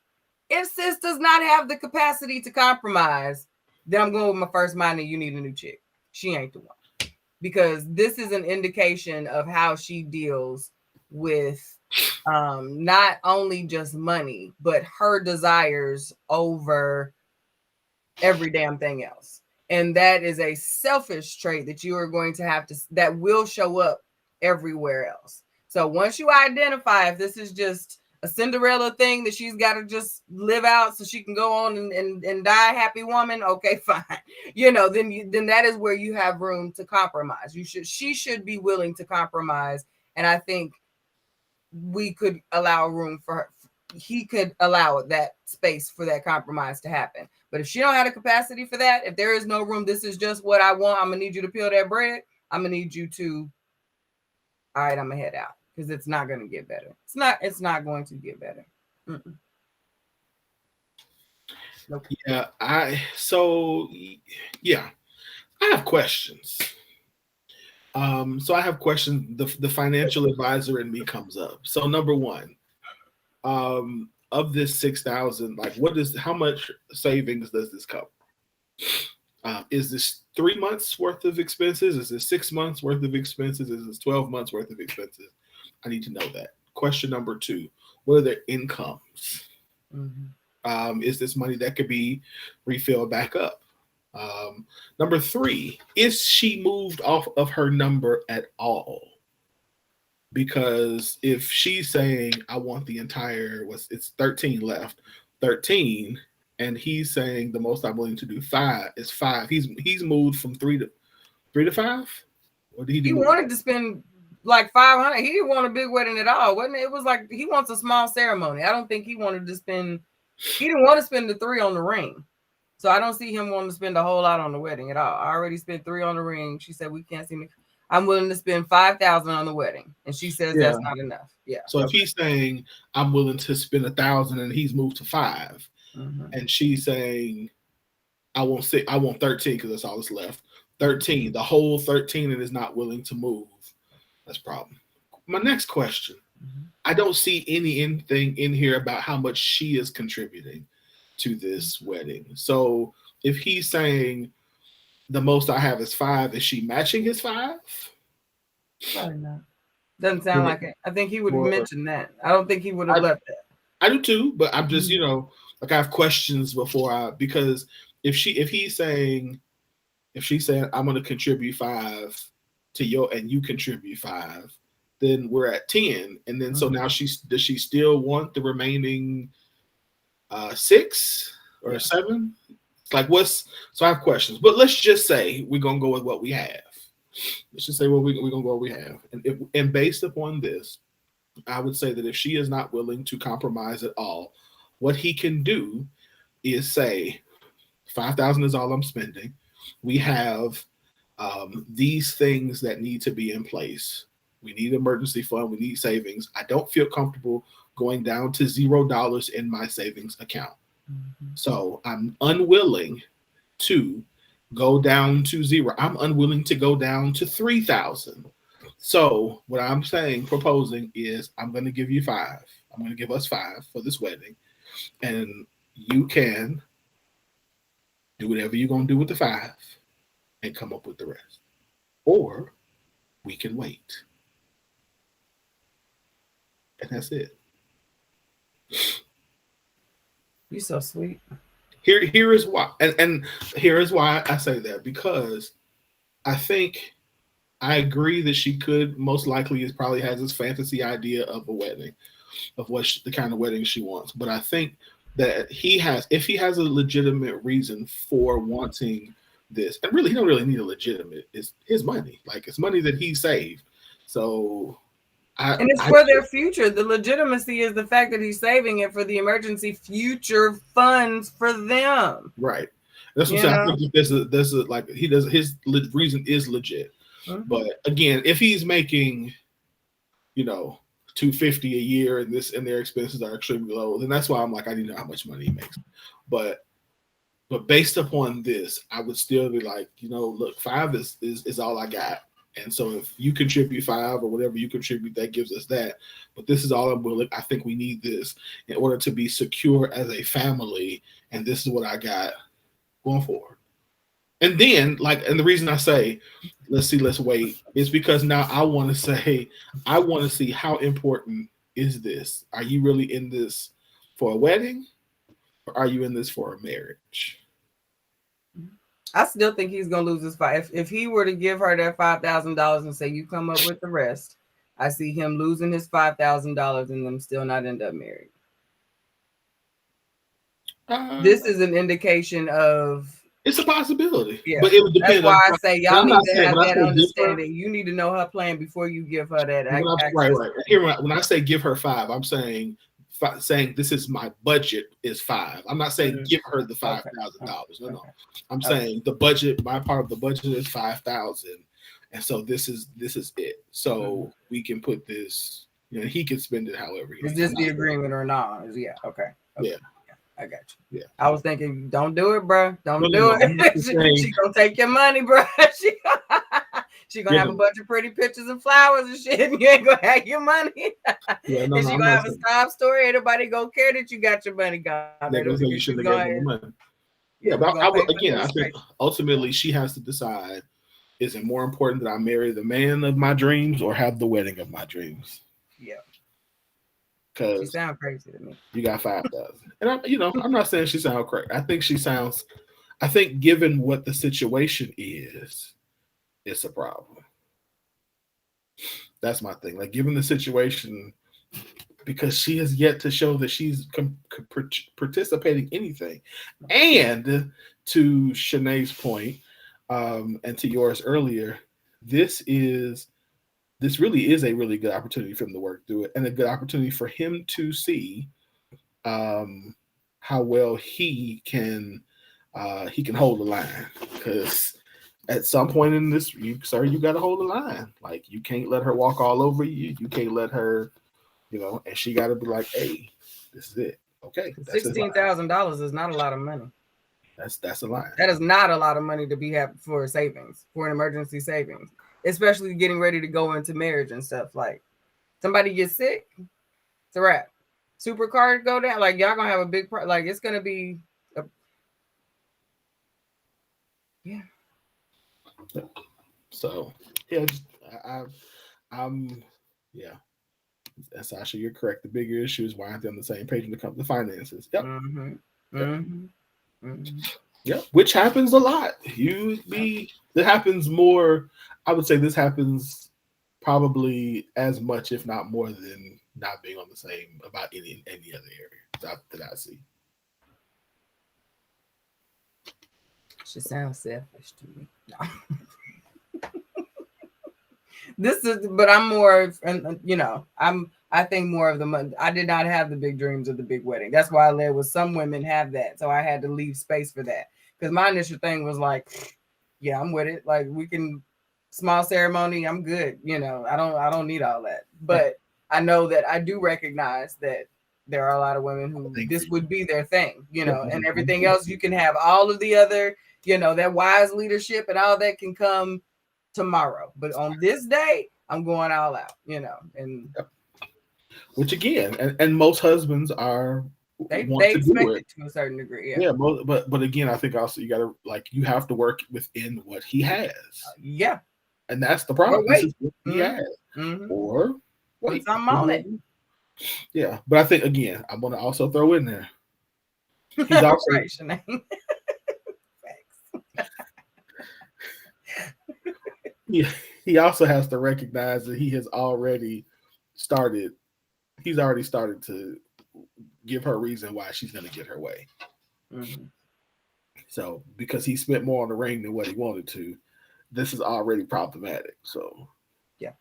if sis does not have the capacity to compromise, then I'm going with my first mind and you need a new chick. She ain't the one. Because this is an indication of how she deals with not only just money, but her desires over every damn thing else. And that is a selfish trait that you are going to have to, that will show up everywhere else. So once you identify if this is just a Cinderella thing that she's got to just live out so she can go on and die a happy woman, okay, fine. Then that is where you have room to compromise. She should be willing to compromise. And I think we could allow room for her. He could allow that space for that compromise to happen. But if she don't have the capacity for that, if there is no room, this is just what I want, I'm going to need you to peel that bread. I'm going to need you to, all right, I'm going to head out. Because it's not going to get better. It's not going to get better.
Nope. Yeah, I have questions. So I have questions. The financial advisor in me comes up. So number one, of this 6,000, like how much savings does this cover? Is this 3 months worth of expenses? Is this 6 months worth of expenses? Is this 12 months worth of expenses? I need to know that. Question number two, what are their incomes? Is this money that could be refilled back up? Number three, is she moved off of her number at all? Because if she's saying, I want the entire, it's 13 left, 13, and he's saying the most I'm willing to do five is five. He's moved from three to five, or did
He
move?
wanted to spend like 500. He didn't want a big wedding at all, wasn't it? It was like he wants a small ceremony. I don't think he wanted to spend. He didn't want to spend the 3 on the ring, so I don't see him wanting to spend a whole lot on the wedding at all. I already spent 3 on the ring. She said we can't see me. I'm willing to spend 5,000 on the wedding, and she says
Yeah.
that's not enough. Yeah.
So if he's saying I'm willing to spend 1,000 and he's moved to 5, and she's saying I want 13 because that's all that's left. 13, the whole 13, and is not willing to move. That's a problem. My next question. I don't see anything in here about how much she is contributing to this wedding. So if he's saying the most I have is 5, is she matching his 5?
Probably not. Doesn't sound like it. I think he would have mentioned that. I don't think he would have left that.
I do too, but I'm just, like I have questions because if she's saying I'm going to contribute 5 to your and you contribute 5, then we're at 10, and then so now does she still want the remaining 6 or 7? It's like so I have questions, but let's just say we're gonna go with what we have. Let's just say we're gonna go what we have, and based upon this, I would say that if she is not willing to compromise at all, what he can do is say 5,000 is all I'm spending. We have these things that need to be in place. We need emergency fund. We need savings. I don't feel comfortable going down to $0 in my savings account. So I'm unwilling to go down to 0. I'm unwilling to go down to 3,000. So what I'm proposing is I'm going to give you 5. I'm going to give us 5 for this wedding. And you can do whatever you're going to do with the 5 and come up with the rest. Or we can wait. And that's it.
You're so sweet.
Here is why, and here is why I say that, because I think I agree that she could most likely probably has this fantasy idea of a wedding, of the kind of wedding she wants. But I think that if he has a legitimate reason for wanting this, and really he don't really need a legitimate, it's his money, like it's money that he saved. So
and it's for their future. The legitimacy is the fact that he's saving it for the emergency future funds for them.
Right. That's what I'm saying. I think there's a like his reason is legit. But again, if he's making, $250 a year and their expenses are extremely low, then that's why I'm like, I need to know how much money he makes. But based upon this, I would still be like, look, 5 is all I got. And so if you contribute 5 or whatever you contribute, that gives us that. But this is all I'm willing. I think we need this in order to be secure as a family. And this is what I got going forward. And then, and the reason I say, let's wait, is because now I want to see how important is this? Are you really in this for a wedding? Or are you in this for a marriage?
I still think he's gonna lose his 5. If he were to give her that $5,000 and say you come up with the rest, I see him losing his $5,000 and them still not end up married. This is an indication of
it's a possibility.
Yeah,
but it would depend.
That's why I say y'all need to have that understanding. You need to know her plan before you give her that.
Right. Here, when I say give her 5, I'm saying this is my budget is 5. I'm not saying give her the $5,000. No. I'm saying the budget. My part of the budget is 5,000, and so this is it. So we can put this. He can spend it however.
Is this the agreement or not? Yeah. Okay.
Yeah.
I got you.
Yeah.
I was thinking, don't do it, bro. Don't do it. She gonna take your money, bro. She gonna have a bunch of pretty pictures and flowers and shit, and you ain't gonna have your money. And she gonna have a sob story. Everybody gonna care that you got your money gone.
You should have given the money. Yeah, but I think ultimately she has to decide: is it more important that I marry the man of my dreams or have the wedding of my dreams?
Yeah.
Because
she sounds crazy to me.
You got 5,000, and I'm not saying she sounds crazy. I think given what the situation is, it's a problem. That's my thing. Like, given the situation, because she has yet to show that she's participating in anything. And to Shanae's point, and to yours earlier, this really is a really good opportunity for him to work through it, and a good opportunity for him to see how well he can hold the line. Because at some point in this, you got to hold the line. Like, you can't let her walk all over you. You can't let her, and she got to be like, hey, this is it. Okay, that's
$16,000 is not a lot of money.
That's a line.
That is not a lot of money to be have for savings, for an emergency savings, especially getting ready to go into marriage and stuff. Like, somebody gets sick, it's a wrap. Supercar go down, like, y'all gonna have a big part. Like, it's gonna be yeah.
So yeah, I'm yeah. And Sasha, you're correct. The bigger issue is why aren't they on the same page when it comes to finances? Yep.
Mm-hmm.
Yep.
Mm-hmm. Mm-hmm.
Yep. Which happens a lot. It happens more. I would say this happens probably as much, if not more, than not being on the same about any other area that I see.
She sounds selfish to me. No. This is, but I'm more, I think more of the money. I did not have the big dreams of the big wedding. That's why I led with some women have that. So I had to leave space for that. Because my initial thing was like, yeah, I'm with it. Like, we can small ceremony, I'm good. I don't need all that. But I know that I do recognize that there are a lot of women who this would be their thing, and everything else you can have all of the other, that wise leadership and all that can come tomorrow. But on this day, I'm going all out, and
which again, and most husbands are
they expect it to a certain degree.
Yeah, but again, I think also you have to work within what he has.
Yeah.
And that's the problem. This is what he has.
Mm-hmm.
Or
put something on it.
Yeah. But I think again, I'm gonna also throw in there. He's also
right, Shanae.
Yeah, he also has to recognize that he has already started. He's already started to give her reason why she's going to get her way.
Mm-hmm.
So because he spent more on the ring than what he wanted to, this is already problematic. So
yeah.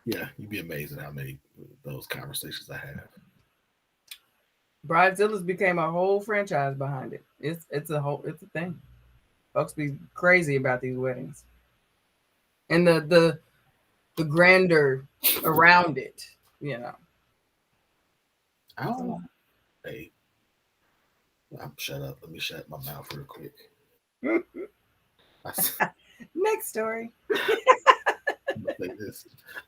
You'd be amazed at how many of those conversations I have.
Bridezilla's became a whole franchise behind it. It's a thing. Folks be crazy about these weddings. And the grandeur around it,
Oh, hey, I'm shut up. Let me shut my mouth real quick.
Next story.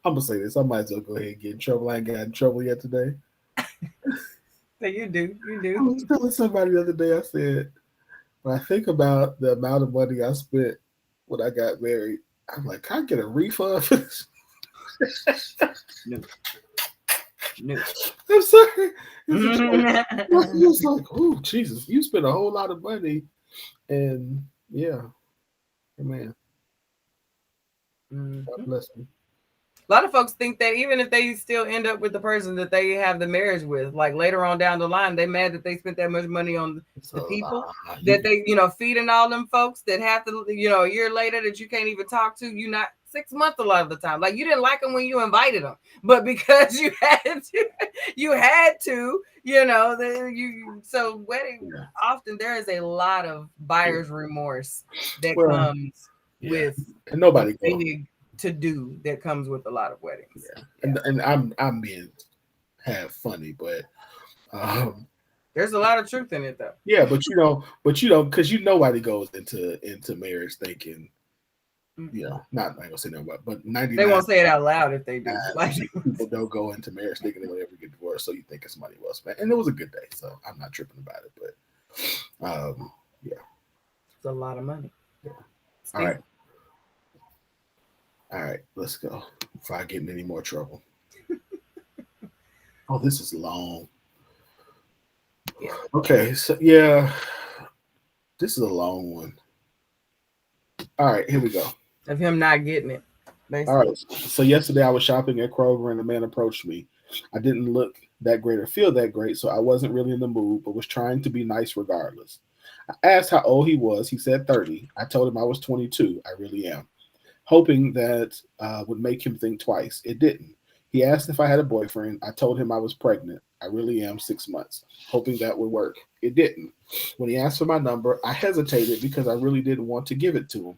I'm gonna say this. I might as well go ahead and get in trouble. I ain't got in trouble yet today.
So you do.
I was telling somebody the other day. I said, when I think about the amount of money I spent when I got married, I'm like, can I get a refund for this?
No.
I'm sorry. It's like, oh, Jesus, you spent a whole lot of money. And yeah, man.
Mm-hmm.
God bless me.
A lot of folks think that even if they still end up with the person that they have the marriage with, like later on down the line, they mad that they spent that much money on the people that they, feeding all them folks that have to, a year later that you can't even talk to, you not 6 months a lot of the time. Like, you didn't like them when you invited them, but because you had to, so wedding, often there is a lot of buyer's remorse that comes with
and nobody
big to do that comes with a lot of weddings.
Yeah. And I'm being half funny, but
there's a lot of truth in it though.
Yeah, but because nobody goes into marriage thinking, not I'm gonna say no, but 99.
They won't say it out loud if they do.
Like, people don't go into marriage thinking they will ever get divorced, so you think it's money well spent. And it was a good day, so I'm not tripping about it. But
it's a lot of money.
Yeah. All right, let's go before I get in any more trouble. Oh, this is long.
Yeah.
Okay, so this is a long one. All right, here we go.
Of him not getting it.
All
basically.
right. So yesterday I was shopping at Kroger and a man approached me. I didn't look that great or feel that great, so I wasn't really in the mood, but was trying to be nice regardless. I asked how old he was. He said 30. I told him I was 22. I really am, hoping that would make him think twice. It didn't. He asked if I had a boyfriend. I told him I was pregnant. I really am, 6 months, hoping that would work. It didn't. When he asked for my number, I hesitated because I really didn't want to give it to him,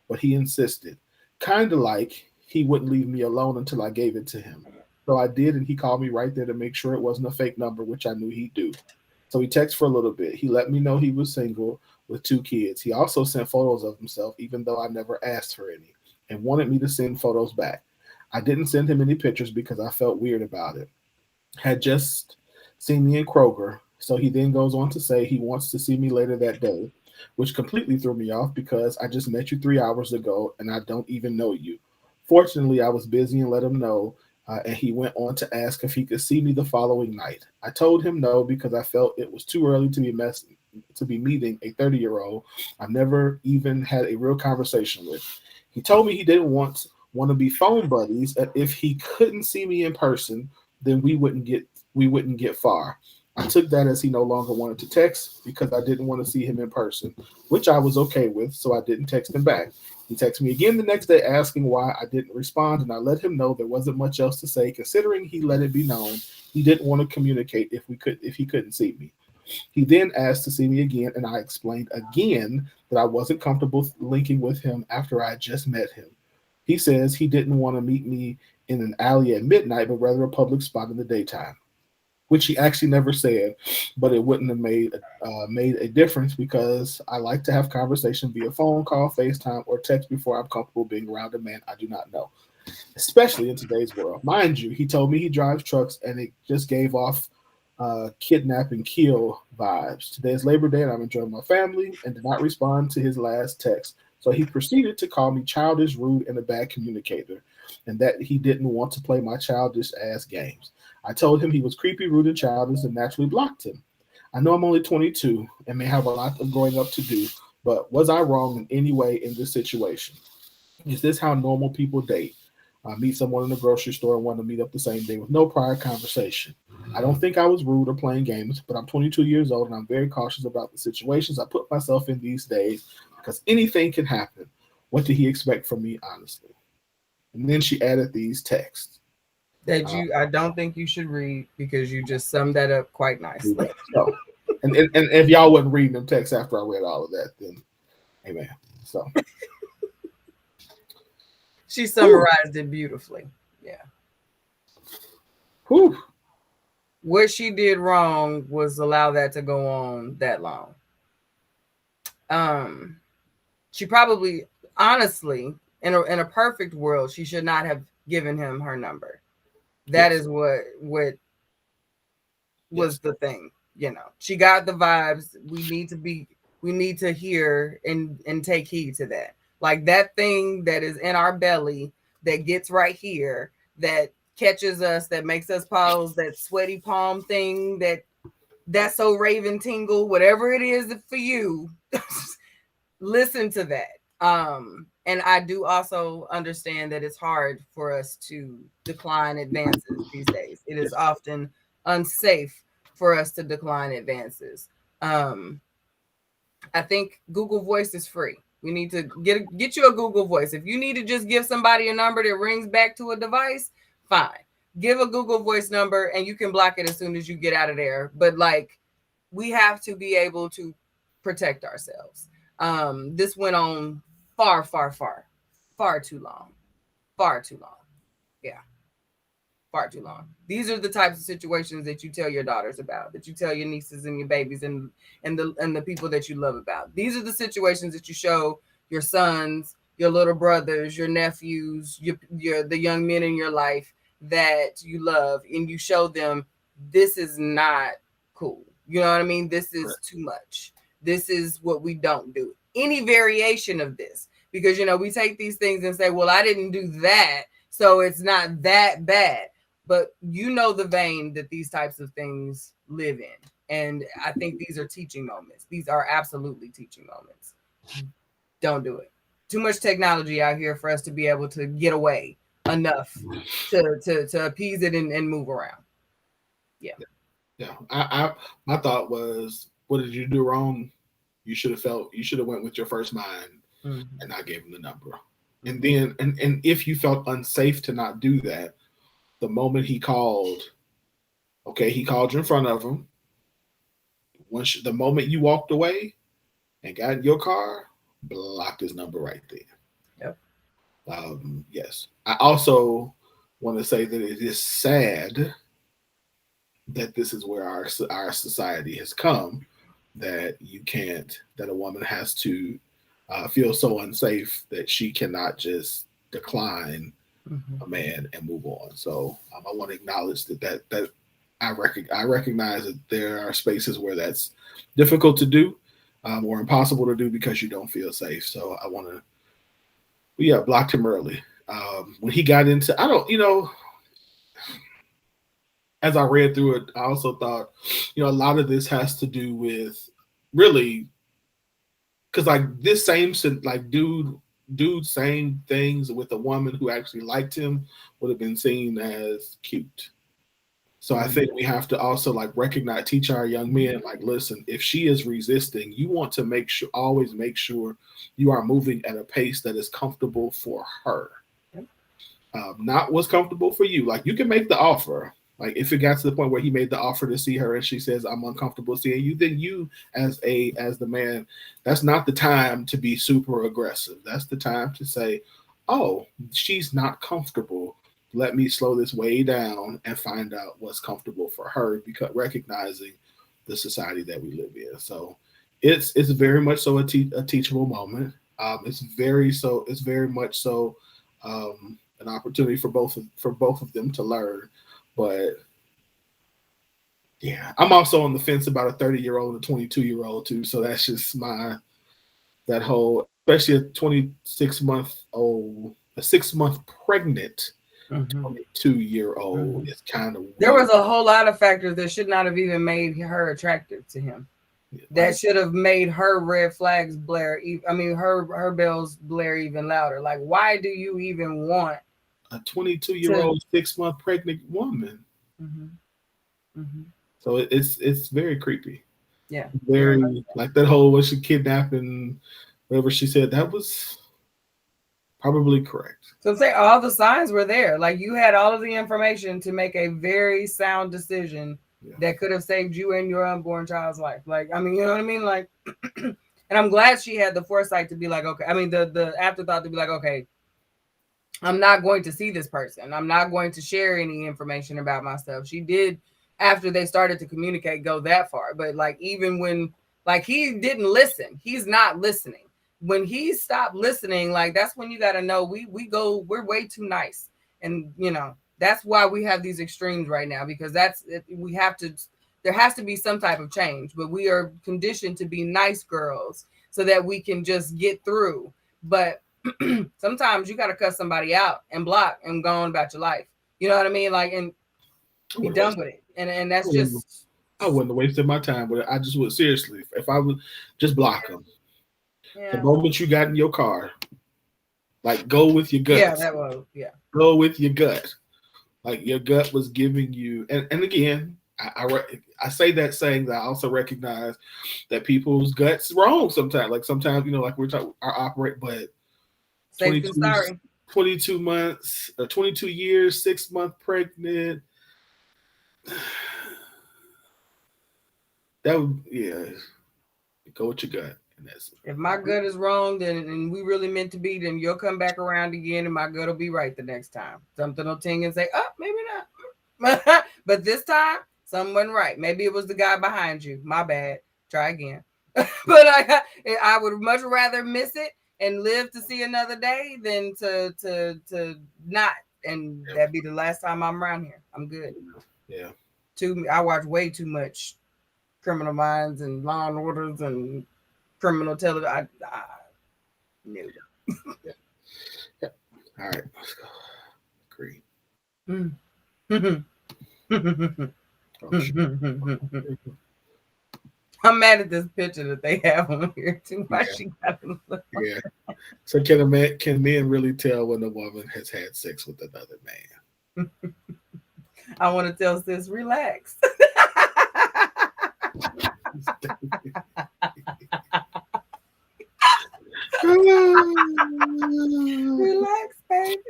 but he insisted, kind of like he wouldn't leave me alone until I gave it to him. So I did, and he called me right there to make sure it wasn't a fake number, which I knew he'd do. So he texted for a little bit. He let me know he was single with 2 kids. He also sent photos of himself, even though I never asked for any, and wanted me to send photos back. I didn't send him any pictures because I felt weird about it. Had just seen me in Kroger, so he then goes on to say he wants to see me later that day, which completely threw me off because I just met you 3 hours ago and I don't even know you. Fortunately, I was busy and let him know, and he went on to ask if he could see me the following night. I told him no because I felt it was too early to be meeting a 30-year-old I've never even had a real conversation with. He told me he didn't want to be phone buddies, and if he couldn't see me in person, then we wouldn't get far. I took that as he no longer wanted to text because I didn't want to see him in person, which I was okay with, so I didn't text him back. He texted me again the next day asking why I didn't respond, and I let him know there wasn't much else to say, considering he let it be known he didn't want to communicate if he couldn't see me. He then asked to see me again, and I explained again that I wasn't comfortable linking with him after I had just met him. He says he didn't want to meet me in an alley at midnight, but rather a public spot in the daytime, which he actually never said, but it wouldn't have made a difference because I like to have conversation via phone call, FaceTime, or text before I'm comfortable being around a man I do not know, especially in today's world. Mind you, he told me he drives trucks and it just gave off kidnap and kill vibes. Today is Labor Day and I'm enjoying my family and did not respond to his last text. So he proceeded to call me childish, rude, and a bad communicator, and that he didn't want to play my childish ass games. I told him he was creepy, rude, and childish and naturally blocked him. I know I'm only 22 and may have a lot of growing up to do, but was I wrong in any way in this situation? Is this how normal people date? Meet someone in the grocery store and want to meet up the same day with no prior conversation. I don't think I was rude or playing games, but I'm 22 years old and I'm very cautious about the situations I put myself in these days because anything can happen. What did he expect from me, honestly? And then she added these texts.
That
Uh,
I don't think you should read because you just summed that up quite
do
nicely.
that. So, and if y'all wasn't reading them texts after I read all of that, then amen. So,
She
whew,
summarized it beautifully. Yeah.
whew,
What she did wrong was allow that to go on that long. Um, she probably, honestly, in a perfect world, she should not have given him her number. That
yes,
is what was
yes,
the thing. You know, she got the vibes. We need to hear and take heed to that. Like that thing that is in our belly that gets right here that catches us, that makes us pause, that sweaty palm thing, that's so raven tingle, whatever it is for you, listen to that. And I do also understand that it's hard for us to decline advances these days. It is
yes.
often unsafe for us to decline advances. Um, I think Google Voice is free. We need to get you a Google Voice. If you need to just give somebody a number that rings back to a device, fine. Give a Google Voice number and you can block it as soon as you get out of there. But like we have to be able to protect ourselves. This went on far, far, far, far too long. Far too long. Yeah, far too long. These are the types of situations that you tell your daughters about, that you tell your nieces and your babies and the people that you love about. These are the situations that you show your sons, your little brothers, your nephews, your the young men in your life that you love, and you show them this is not cool. You know what I mean? This is
Correct.
too much. This is what we don't do. Any variation of this, because we take these things and say, well, I didn't do that, so it's not that bad, but you know the vein that these types of things live in. And I think these are teaching moments. These are absolutely teaching moments. Don't do it. too much technology out here for us to be able to get away enough to appease it and move around. Yeah.
Yeah. My thought was, what did you do wrong? You should have went with your first mind
Mm-hmm.
and not gave him the number. And
Mm-hmm.
then and if you felt unsafe to not do that, the moment he called, okay, he called you in front of him. Once the moment you walked away and got in your car, blocked his number right there.
Yep.
Yes. I also want to say that it is sad that this is where our society has come. That you can't, that a woman has to feel so unsafe that she cannot just decline
Mm-hmm.
a man and move on. So I want to acknowledge that I recognize that there are spaces where that's difficult to do, or impossible to do because you don't feel safe. So I want to, yeah, blocked him early. When he got into, I don't, as I read through it, I also thought, a lot of this has to do with really, because like this same like dude saying things with a woman who actually liked him would have been seen as cute. So I
Mm-hmm.
think we have to also like recognize, teach our young men, like, listen, if she is resisting, you want to always make sure you are moving at a pace that is comfortable for her, not what's comfortable for you. Like you can make the offer. Like if it got to the point where he made the offer to see her and she says, "I'm uncomfortable seeing you," then you, as the man, that's not the time to be super aggressive. That's the time to say, "Oh, she's not comfortable. Let me slow this way down and find out what's comfortable for her," because recognizing the society that we live in. So it's very much so a teachable moment. It's very much so an opportunity for both of them to learn. But yeah, I'm also on the fence about a 30-year-old and a 22-year-old too. So that's just that whole, especially a 6-month pregnant
Mm-hmm.
22-year-old
Mm-hmm.
is kind of
There
weird.
was a whole lot of factors that should not have even made her attractive to him. That
Like
should have made her red flags blare. I mean, her bells blare even louder. Like, why do you even want
a 22-year
to?
old 6-month pregnant woman.
Mm-hmm. Mm-hmm.
So it's very creepy.
Yeah, very much.
Very like that whole was she kidnapping, whatever she said, that was probably correct.
So say all the signs were there. Like you had all of the information to make a very sound decision
Yeah.
that could have saved you and your unborn child's life. Like, I mean, you know what I mean? Like, and I'm glad she had the foresight to be like, okay. I mean, the afterthought to be like, okay, I'm not going to see this person. I'm not going to share any information about myself. She did, after they started to communicate, go that far. But like even when like he didn't listen, he's not listening. When he stopped listening, like that's when you got to know we're way too nice, and that's why we have these extremes right now because we have to. There has to be some type of change, but we are conditioned to be nice girls so that we can just get through. But sometimes you got to cut somebody out and block and go on about your life. You know what I mean? Like, and
I
be
wouldn't
done
waste.
with it. And that's
I
just
wouldn't, I wouldn't have wasted my time with it. I just would seriously, if I would just block them. The
yeah,
moment you got in your car, like go with your
yeah.
guts.
That was yeah.
Go with your gut. Like your gut was giving you, and again, I say that saying that I also recognize that people's guts wrong sometimes. Like sometimes, like we're talking, our operate, but
Safe than
22,
sorry.
22 months or 22 years, 6-month pregnant. That would, yeah, go with your gut, and that's
If my gut is wrong, then and we really meant to be, then you'll come back around again, and my gut will be right the next time. Something will ting and say, "Oh, maybe not," but this time something wasn't right. Maybe it was the guy behind you. My bad. Try again. But I would much rather miss it and live to see another day than to not, and that be the last time I'm around here. I'm good.
yeah.
I watch way too much Criminal Minds and Law and Orders and criminal television. I knew.
Yeah. Yeah. All right, let's go. Agree. Oh shit.
I'm mad at this picture that they have on here too. Why
Yeah.
she got to look?
Yeah. So can men really tell when a woman has had sex with another
I want to tell sis, relax.
man?
Relax, baby.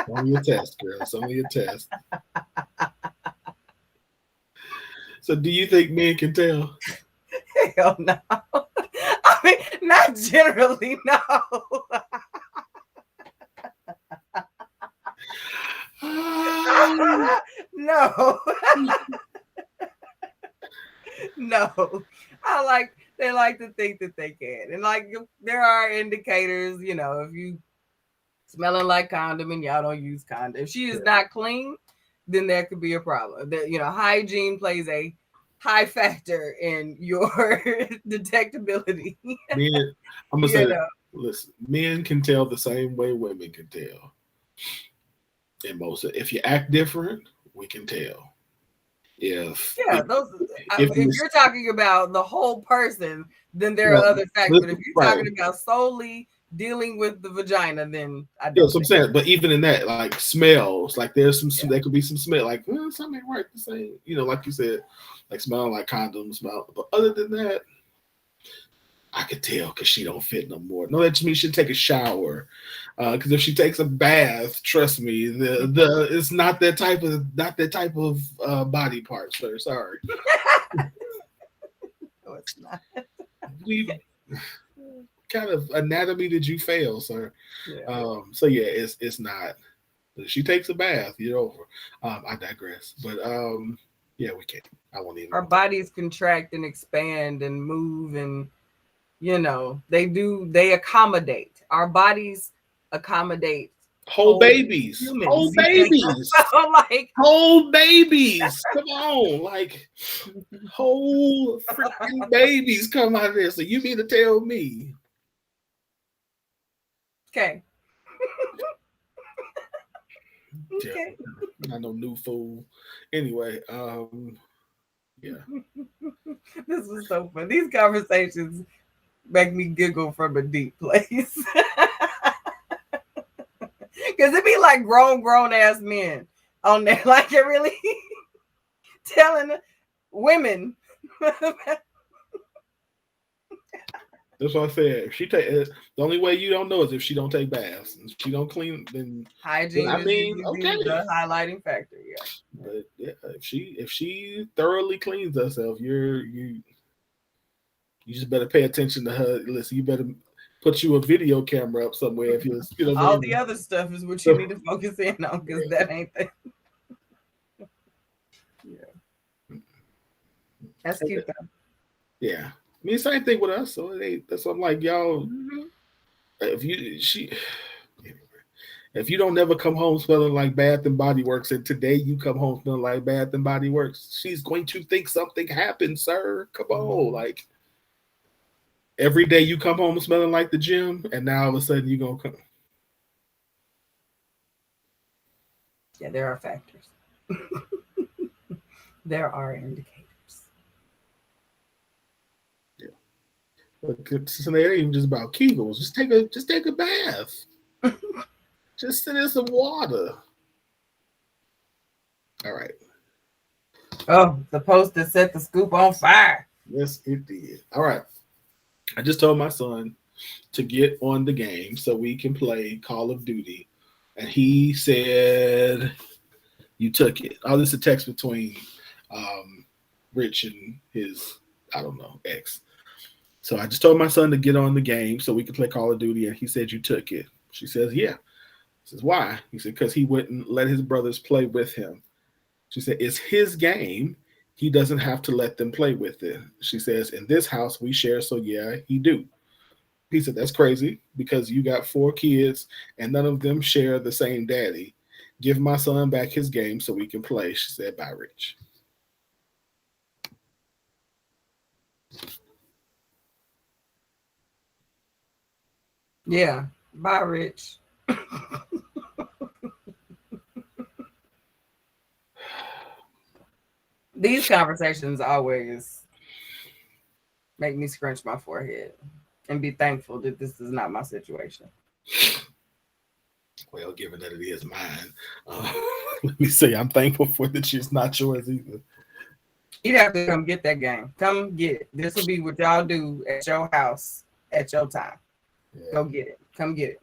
Some of your test, girl. Some of your test. So, do you think men can tell?
Hell no. I mean, not generally, no.
Um,
No. No. I like they like to think that they can. And like there are indicators, if you smelling like condom and y'all don't use condom. If she is not clean, then there could be a problem. That hygiene plays a high factor in your detectability.
men, I'm gonna
you
say,
know.
listen, men can tell the same way women can tell. And if you act different, we can tell. If
Yeah, those.
if
If
you
you're talking about the whole person, then there are
well,
other factors. But if you're
right,
talking about solely dealing with the vagina, then I
yeah,
don't
so I'm
think.
saying, but even in that, like smells, like there's some,
Yeah.
there could be some smell, like something ain't right the same, like you said, like smelling like condoms, smell. But other than that, I could tell because she don't fit no more. No, that means she take a shower. Because if she takes a bath, trust me, the it's not that type of body part, sir. Sorry.
No, it's not.
We kind of anatomy did you fail, sir?
Yeah.
So yeah, it's not. If she takes a bath, you're over. I digress. But yeah, we can't. I won't even.
Our bodies contract and expand and move, and they accommodate. Our bodies accommodate
Whole
whole
babies, whole
humans.
babies,
So like,
whole babies. Come on, like whole freaking babies come out of there. So you mean to tell me?
okay.
Yeah,
Okay.
not no new fool. Anyway, yeah.
This was so fun. These conversations make me giggle from a deep place. Because it be like grown ass men on there. Like it really telling women.
That's what I said. If she take the only way you don't know is if she don't take baths. If she don't clean, then
Hygiene
I
is
mean,
usually
okay.
the highlighting factor. Yeah.
But yeah, if she thoroughly cleans herself, you just better pay attention to her. Listen, you better put you a video camera up somewhere if you know what I
All the
mean.
other stuff is what you
So,
need to focus in on because that ain't the. Yeah. That's cute though.
yeah. I mean, same thing with us. So it ain't. That's what I'm like, y'all.
Mm-hmm.
If you she, if you don't never come home smelling like Bath and Body Works, and today you come home smelling like Bath and Body Works, she's going to think something happened, sir. Come on, like every day you come home smelling like the gym, and now all of a sudden you gonna come.
Yeah, there are factors. There are indicators.
Yeah, look, it's, it ain't even just about Kegels. Just take a bath. Just sit in some water. All right.
Oh, the post that set the scoop on fire.
Yes, it did. All right. I just told my son to get on the game so we can play Call of Duty, and he said you took it. Oh, this is a text between um, Rich and his, I don't know, ex. So I just told my son to get on the game so we can play Call of Duty, and he said you took it. She says, yeah. He says, why? He said, because he wouldn't let his brothers play with him. She said, it's his game. He doesn't have to let them play with it. She says, in this house, we share, so yeah, he do. He said, that's crazy because you got 4 kids and none of them share the same daddy. Give my son back his game so we can play. She said, bye, Rich.
Yeah. Bye, Rich. These conversations always make me scrunch my forehead. and be thankful that this is not my situation.
Well, given that it is mine, uh, let me say I'm thankful for that it's not yours either.
You'd have to come get that game. Come get it. This will be what y'all do at your house at your time.
Yeah.
Go get it. Come get it.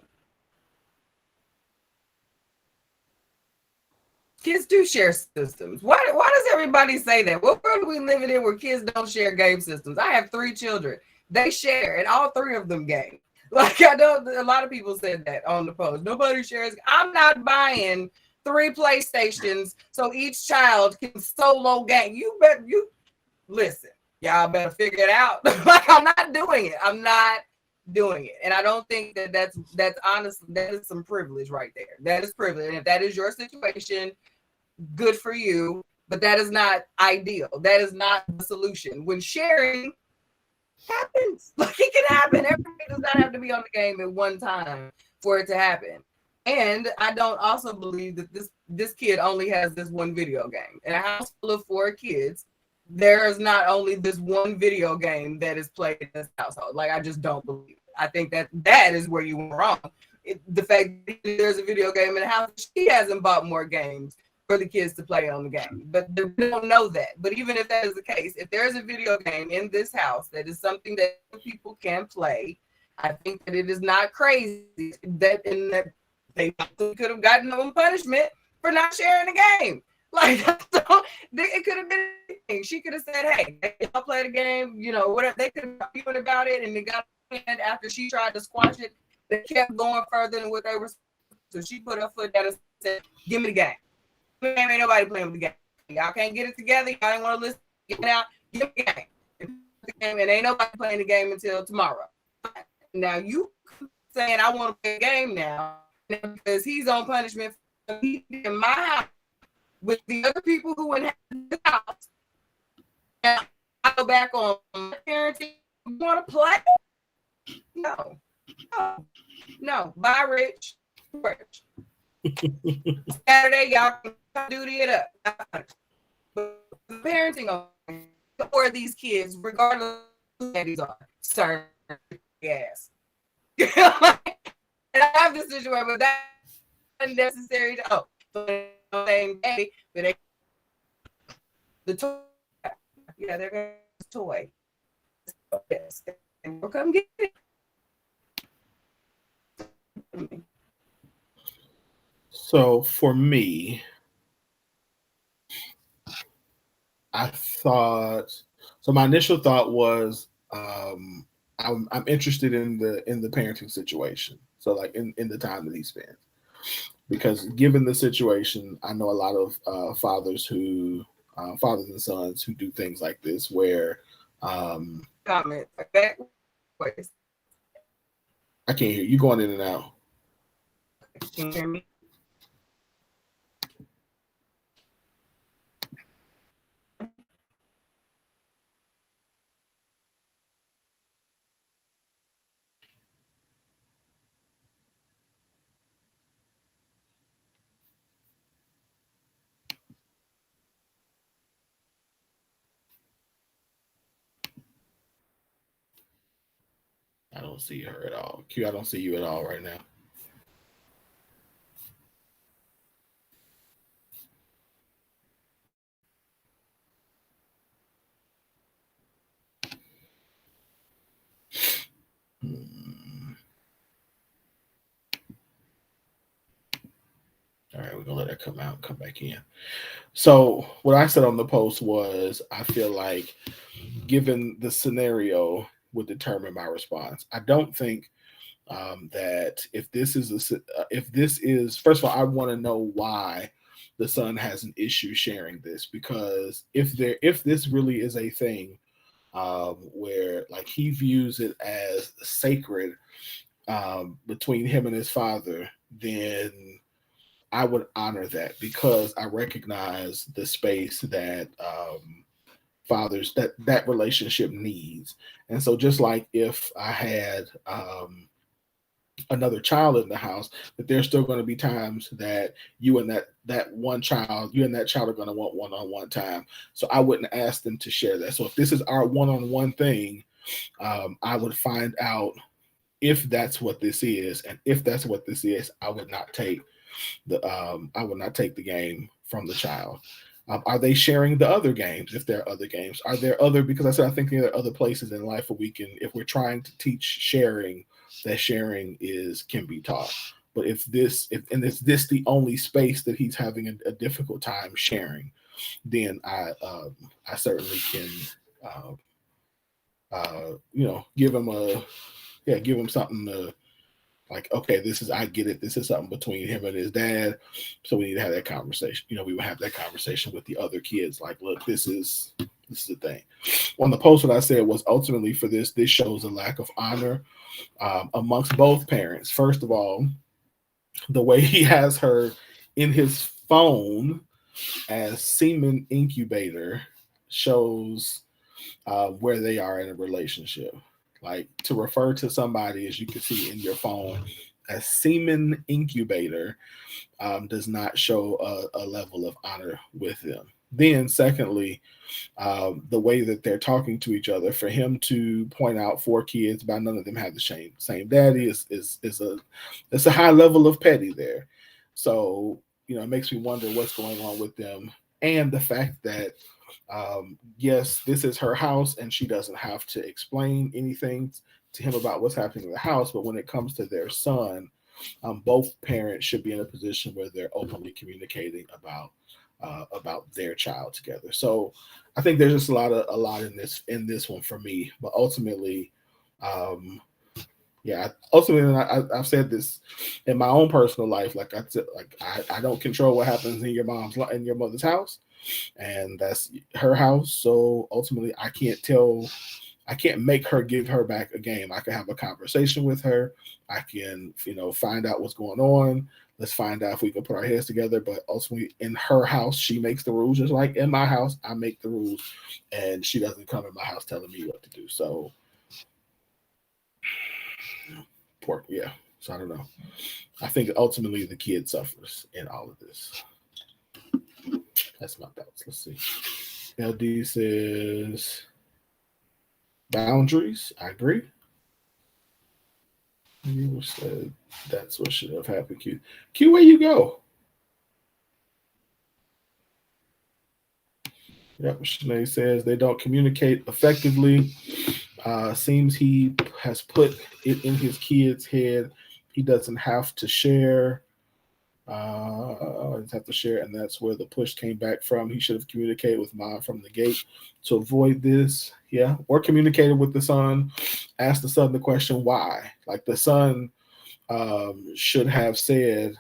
Kids do share systems. Why does everybody say that? What world are we living in where kids don't share game systems? I have 3 children. They share, and all 3 of them game. Like, I know a lot of people said that on the post. Nobody shares. I'm not buying 3 PlayStations so each child can solo game. You listen. Y'all better figure it out. Like, I'm not doing it. I'm not doing it. And I don't think that's honestly, that is some privilege right there. That is privilege. And if that is your situation, good for you, but that is not ideal. That is not the solution. When sharing happens, like, it can happen. Everybody does not have to be on the game at one time for it to happen. And I don't also believe that this kid only has this one video game. In a house full of 4 kids, there is not only this one video game that is played in this household. Like, I just don't believe it. I think that is where you went wrong. The fact that there's a video game in the house, she hasn't bought more games for the kids to play on the game. But we don't know that. But even if that is the case, if there's a video game in this house that is something that people can play, I think that it is not crazy that they could have gotten no punishment for not sharing the game. Like, it could have been anything. She could have said, hey, I'll play the game, whatever. They could have argued about it, and they got in after she tried to squash it. They kept going further than what they were. So she put her foot down and said, give me the game. Ain't nobody playing with the game. Y'all can't get it together. Y'all ain't want to listen. Get out. Give me the game. And ain't nobody playing the game until tomorrow. Now you saying I want to play a game now because he's on punishment for me in my house with the other people who inhabit the house. And I go back on parenting. You want to play? No. Bye, Rich. Saturday, y'all can duty it up. But parenting for these kids, regardless of who daddies are, sir, yes. And I have this situation, but that's unnecessary to same day, but the toy, yeah, they're going to toy. Yes, and we'll come get it.
So for me, I thought. So my initial thought was, I'm interested in the parenting situation. So, like, in the time that he spent, because given the situation, I know a lot of fathers and sons who do things like this, where
Comment. Okay.
I can't hear you going in and out.
Can you hear me?
I don't see her at all. Q, I don't see you at all right now. All right, we're gonna let her come out and come back in. So what I said on the post was, I feel like, given the scenario, would determine my response. I don't think that if this is first of all, I want to know why the son has an issue sharing this, because if this really is a thing where, like, he views it as sacred between him and his father, then I would honor that, because I recognize the space that fathers that relationship needs. And so, just like if I had another child in the house, that there's still going to be times that you and that child are going to want one-on-one time. So I wouldn't ask them to share that. So if this is our one-on-one thing, I would find out if that's what this is, and if that's what this is, I would not take the game from the child. Are they sharing the other games? If there are other games, are there other? Because I said I think there are other places in life where we can, if we're trying to teach sharing, that sharing is can be taught. But if is this the only space that he's having a difficult time sharing, then I certainly can give him give him something to, like, okay, this is, I get it. This is something between him and his dad. So we need to have that conversation. We would have that conversation with the other kids. Like, look, this is the thing. On the post, what I said was ultimately for this shows a lack of honor amongst both parents. First of all, the way he has her in his phone as semen incubator shows where they are in a relationship. Like, to refer to somebody, as you can see in your phone, as semen incubator does not show a level of honor with them. Then, secondly, the way that they're talking to each other, for him to point out four kids, but none of them have the same daddy, it's a high level of petty there. So it makes me wonder what's going on with them, and the fact that yes, this is her house, and she doesn't have to explain anything to him about what's happening in the house. But when it comes to their son, both parents should be in a position where they're openly communicating about their child together. So I think there's just a lot in this one for me. But ultimately, ultimately, I've said this in my own personal life. Like I said, I don't control what happens in your mother's house, and that's her house. So ultimately, I can't make her give her back a game. I can have a conversation with her. I can, find out what's going on. Let's find out if we can put our heads together. But ultimately, in her house, she makes the rules. Just like in my house, I make the rules, and she doesn't come in my house telling me what to do. So, yeah. So I don't know. I think ultimately the kid suffers in all of this. That's my thoughts. Let's see. LD says boundaries. I agree. You said that's what should have happened. Q, where you go? Yep, Shanae says they don't communicate effectively. Seems he has put it in his kid's head. He doesn't have to share. Have to share, and that's where the push came back from. He should have communicated with mom from the gate to avoid this. Yeah, or communicated with the son. Asked the son the question why. Like the son should have said,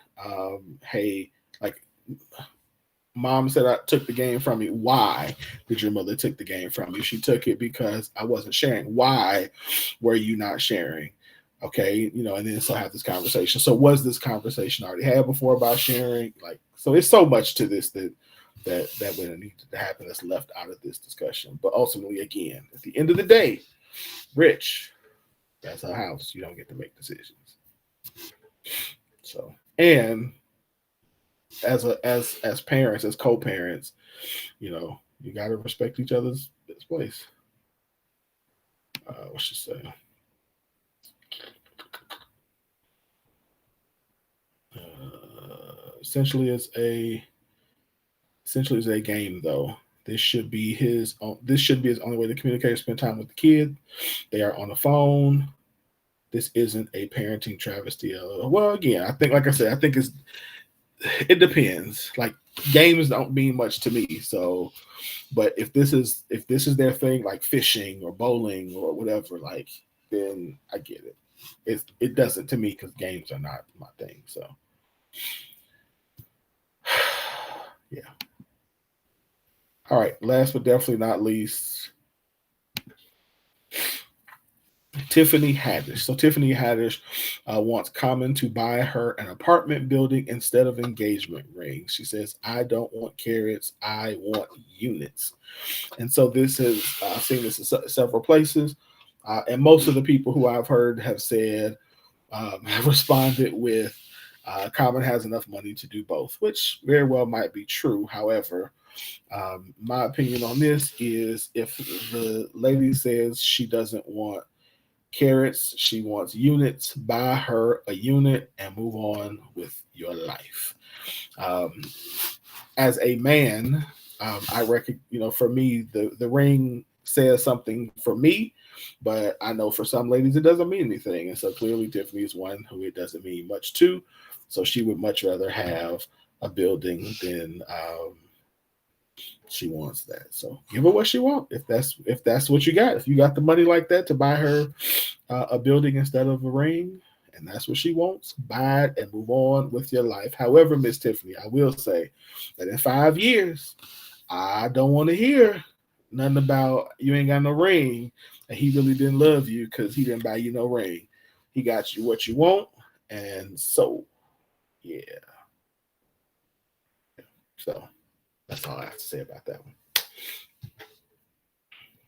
"Hey, like mom said I took the game from you. Why did your mother take the game from you? She took it because I wasn't sharing. Why were you not sharing?" Okay, and then so have this conversation. So was this conversation already had before about sharing? Like, so it's so much to this that would have needed to happen that's left out of this discussion. But ultimately, again, at the end of the day, Rich, that's our house. You don't get to make decisions. So, and as parents, as co-parents, you got to respect each other's place. What should say? Essentially, it's a game, though. This should be his only way to communicate, spend time with the kid. They are on the phone. This isn't a parenting travesty. Well, again, I think, like I said, I think it depends. Like, games don't mean much to me. So, but if this is their thing, like fishing or bowling or whatever, like, then I get it. It doesn't to me, because games are not my thing. So, yeah. All right. Last but definitely not least, Tiffany Haddish. So Tiffany Haddish wants Common to buy her an apartment building instead of engagement rings. She says, "I don't want carrots. I want units." And so this is, I've seen this in several places. And most of the people who I've heard have said, have responded with, Common has enough money to do both, which very well might be true. However, My opinion on this is if the lady says she doesn't want carrots, she wants units, buy her a unit and move on with your life. Um, as a man, I reckon, for me, the ring says something for me, but I know for some ladies it doesn't mean anything. And so clearly Tiffany is one who it doesn't mean much to. So she would much rather have a building than she wants that. So give her what she wants. If that's what you got. If you got the money like that to buy her a building instead of a ring, and that's what she wants, buy it and move on with your life. However, Miss Tiffany, I will say that in 5 years, I don't want to hear nothing about you ain't got no ring and he really didn't love you because he didn't buy you no ring. He got you what you want, and so yeah. So that's all I have to say about that one.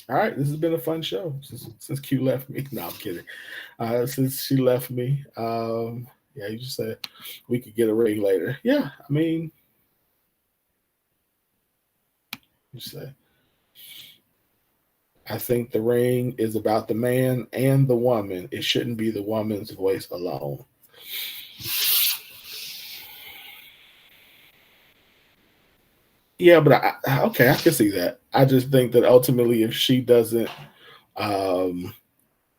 All right, this has been a fun show since Q left me. No, I'm kidding. Since she left me, yeah, you just said we could get a ring later. Yeah, I mean, you said I think the ring is about the man and the woman. It shouldn't be the woman's voice alone. Yeah, but okay, I can see that. I just think that ultimately, um,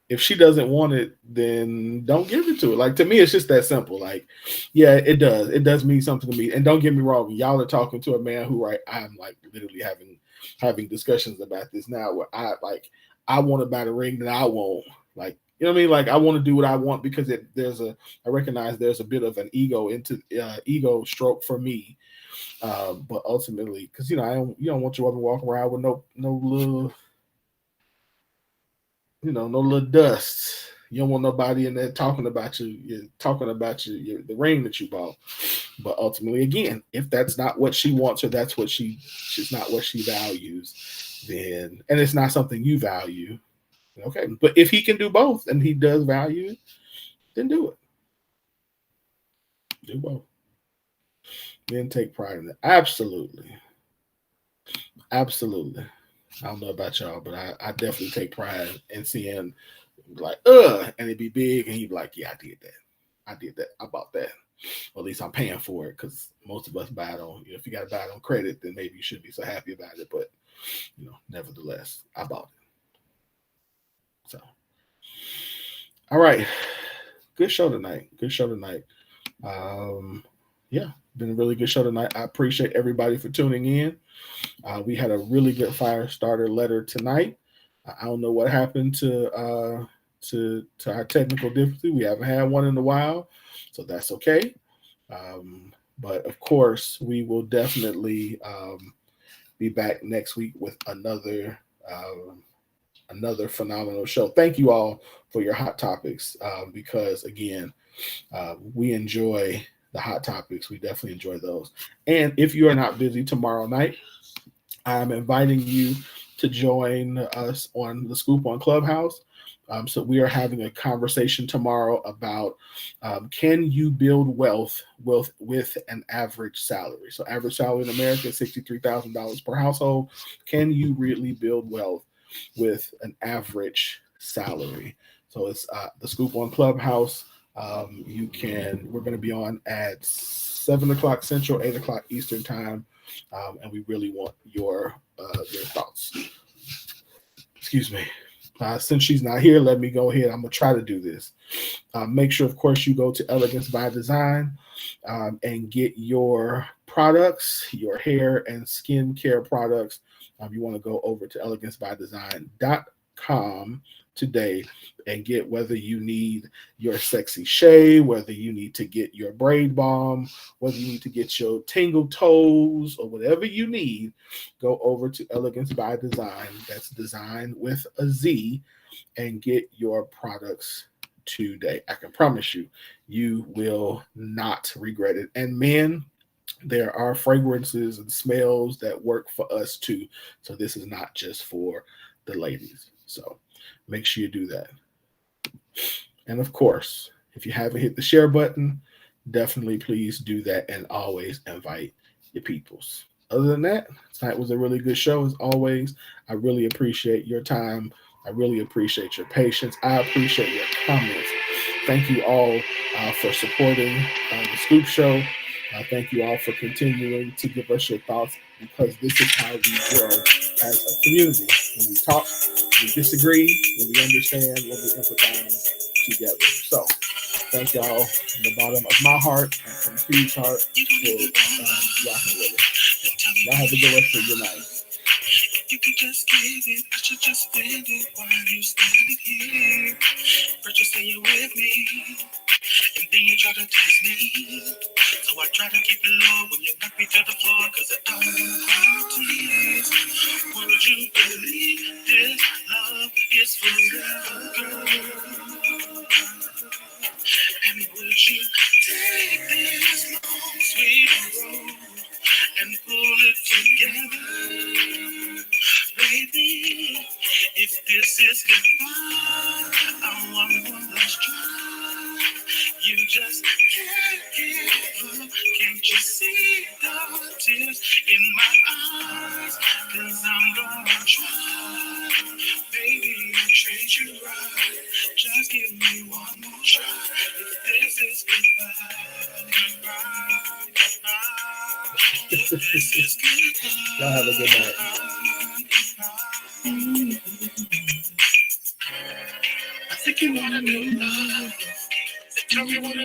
if she doesn't want it, then don't give it to her. Like to me, it's just that simple. Like, yeah, it does mean something to me. And don't get me wrong, y'all are talking to a man who, right? I'm like literally having discussions about this now, where I want to buy the ring that I want. Like, you know what I mean? Like, I want to do what I want because I recognize there's a bit of an ego stroke for me. But ultimately, because you don't want your woman walking around with no little no little dust. You don't want nobody in there talking about you. You're talking about the ring that you bought. But ultimately, again, if that's not what she wants or that's what she's not what she values, then and it's not something you value, okay. But if he can do both and he does value it, then do it. Do both. Then take pride in it. Absolutely, absolutely. I don't know about y'all, but I definitely take pride in seeing like and it'd be big and he'd be like, yeah, I did that, I bought that, or at least I'm paying for it, because most of us buy it on, if you got to buy it on credit, then maybe you shouldn't be so happy about it, but nevertheless I bought it. So all right, good show tonight, um yeah, been a really good show tonight. I appreciate everybody for tuning in. We had a really good Firestarter letter tonight. I don't know what happened to our technical difficulty. We haven't had one in a while, so that's okay. Um, but of course, we will definitely be back next week with another phenomenal show. Thank you all for your hot topics, because again, we enjoy the hot topics. We definitely enjoy those. And if you are not busy tomorrow night, I'm inviting you to join us on the Scoop on Clubhouse. So we are having a conversation tomorrow about can you build wealth with an average salary? So average salary in America is $63,000 per household. Can you really build wealth with an average salary? So it's the Scoop on Clubhouse. We're going to be on at 7 o'clock Central, 8 o'clock Eastern time. And we really want your thoughts. Excuse me. Since she's not here, let me go ahead. I'm gonna try to do this. Make sure, of course, you go to Elegance by Design and get your products, your hair and skin care products. You want to go over to elegancebydesign.com today and get, whether you need your sexy shave, whether you need to get your braid balm, whether you need to get your tingle toes, or whatever you need, go over to Elegance by Design. That's design with a Z, and get your products today. I can promise you, you will not regret it. And men, there are fragrances and smells that work for us too. So this is not just for the ladies. So make sure you do that. And of course, if you haven't hit the share button, definitely please do that, and always invite your peoples. Other than that, tonight was a really good show as always. I really appreciate your time. I really appreciate your patience. I appreciate your comments. Thank you all for supporting the Scoop Show. Thank you all for continuing to give us your thoughts because this is how we grow as a community. When we talk, we disagree, when we understand, when we empathize together. So, thank y'all from the bottom of my heart and from Q's heart for rocking with us. Y'all have a good rest of your night.
You can just give it, I should just spend it while you standing here. First you say you're with me, and then you try to test me. So I try to keep it low when you knock me to the floor, cause I don't want qualities. Would you believe this love is forever, girl? And would you take this long, sweet road and pull it together? Baby, if this is goodbye, I want one last try. You just can't give up. Can't you see the tears in my eyes? Cause I'm gonna try. Baby, I'll treat you right. Just give me one more try. If this is goodbye, if this is goodbye.
Y'all have a good night.
I think you wanna know love. Tell me what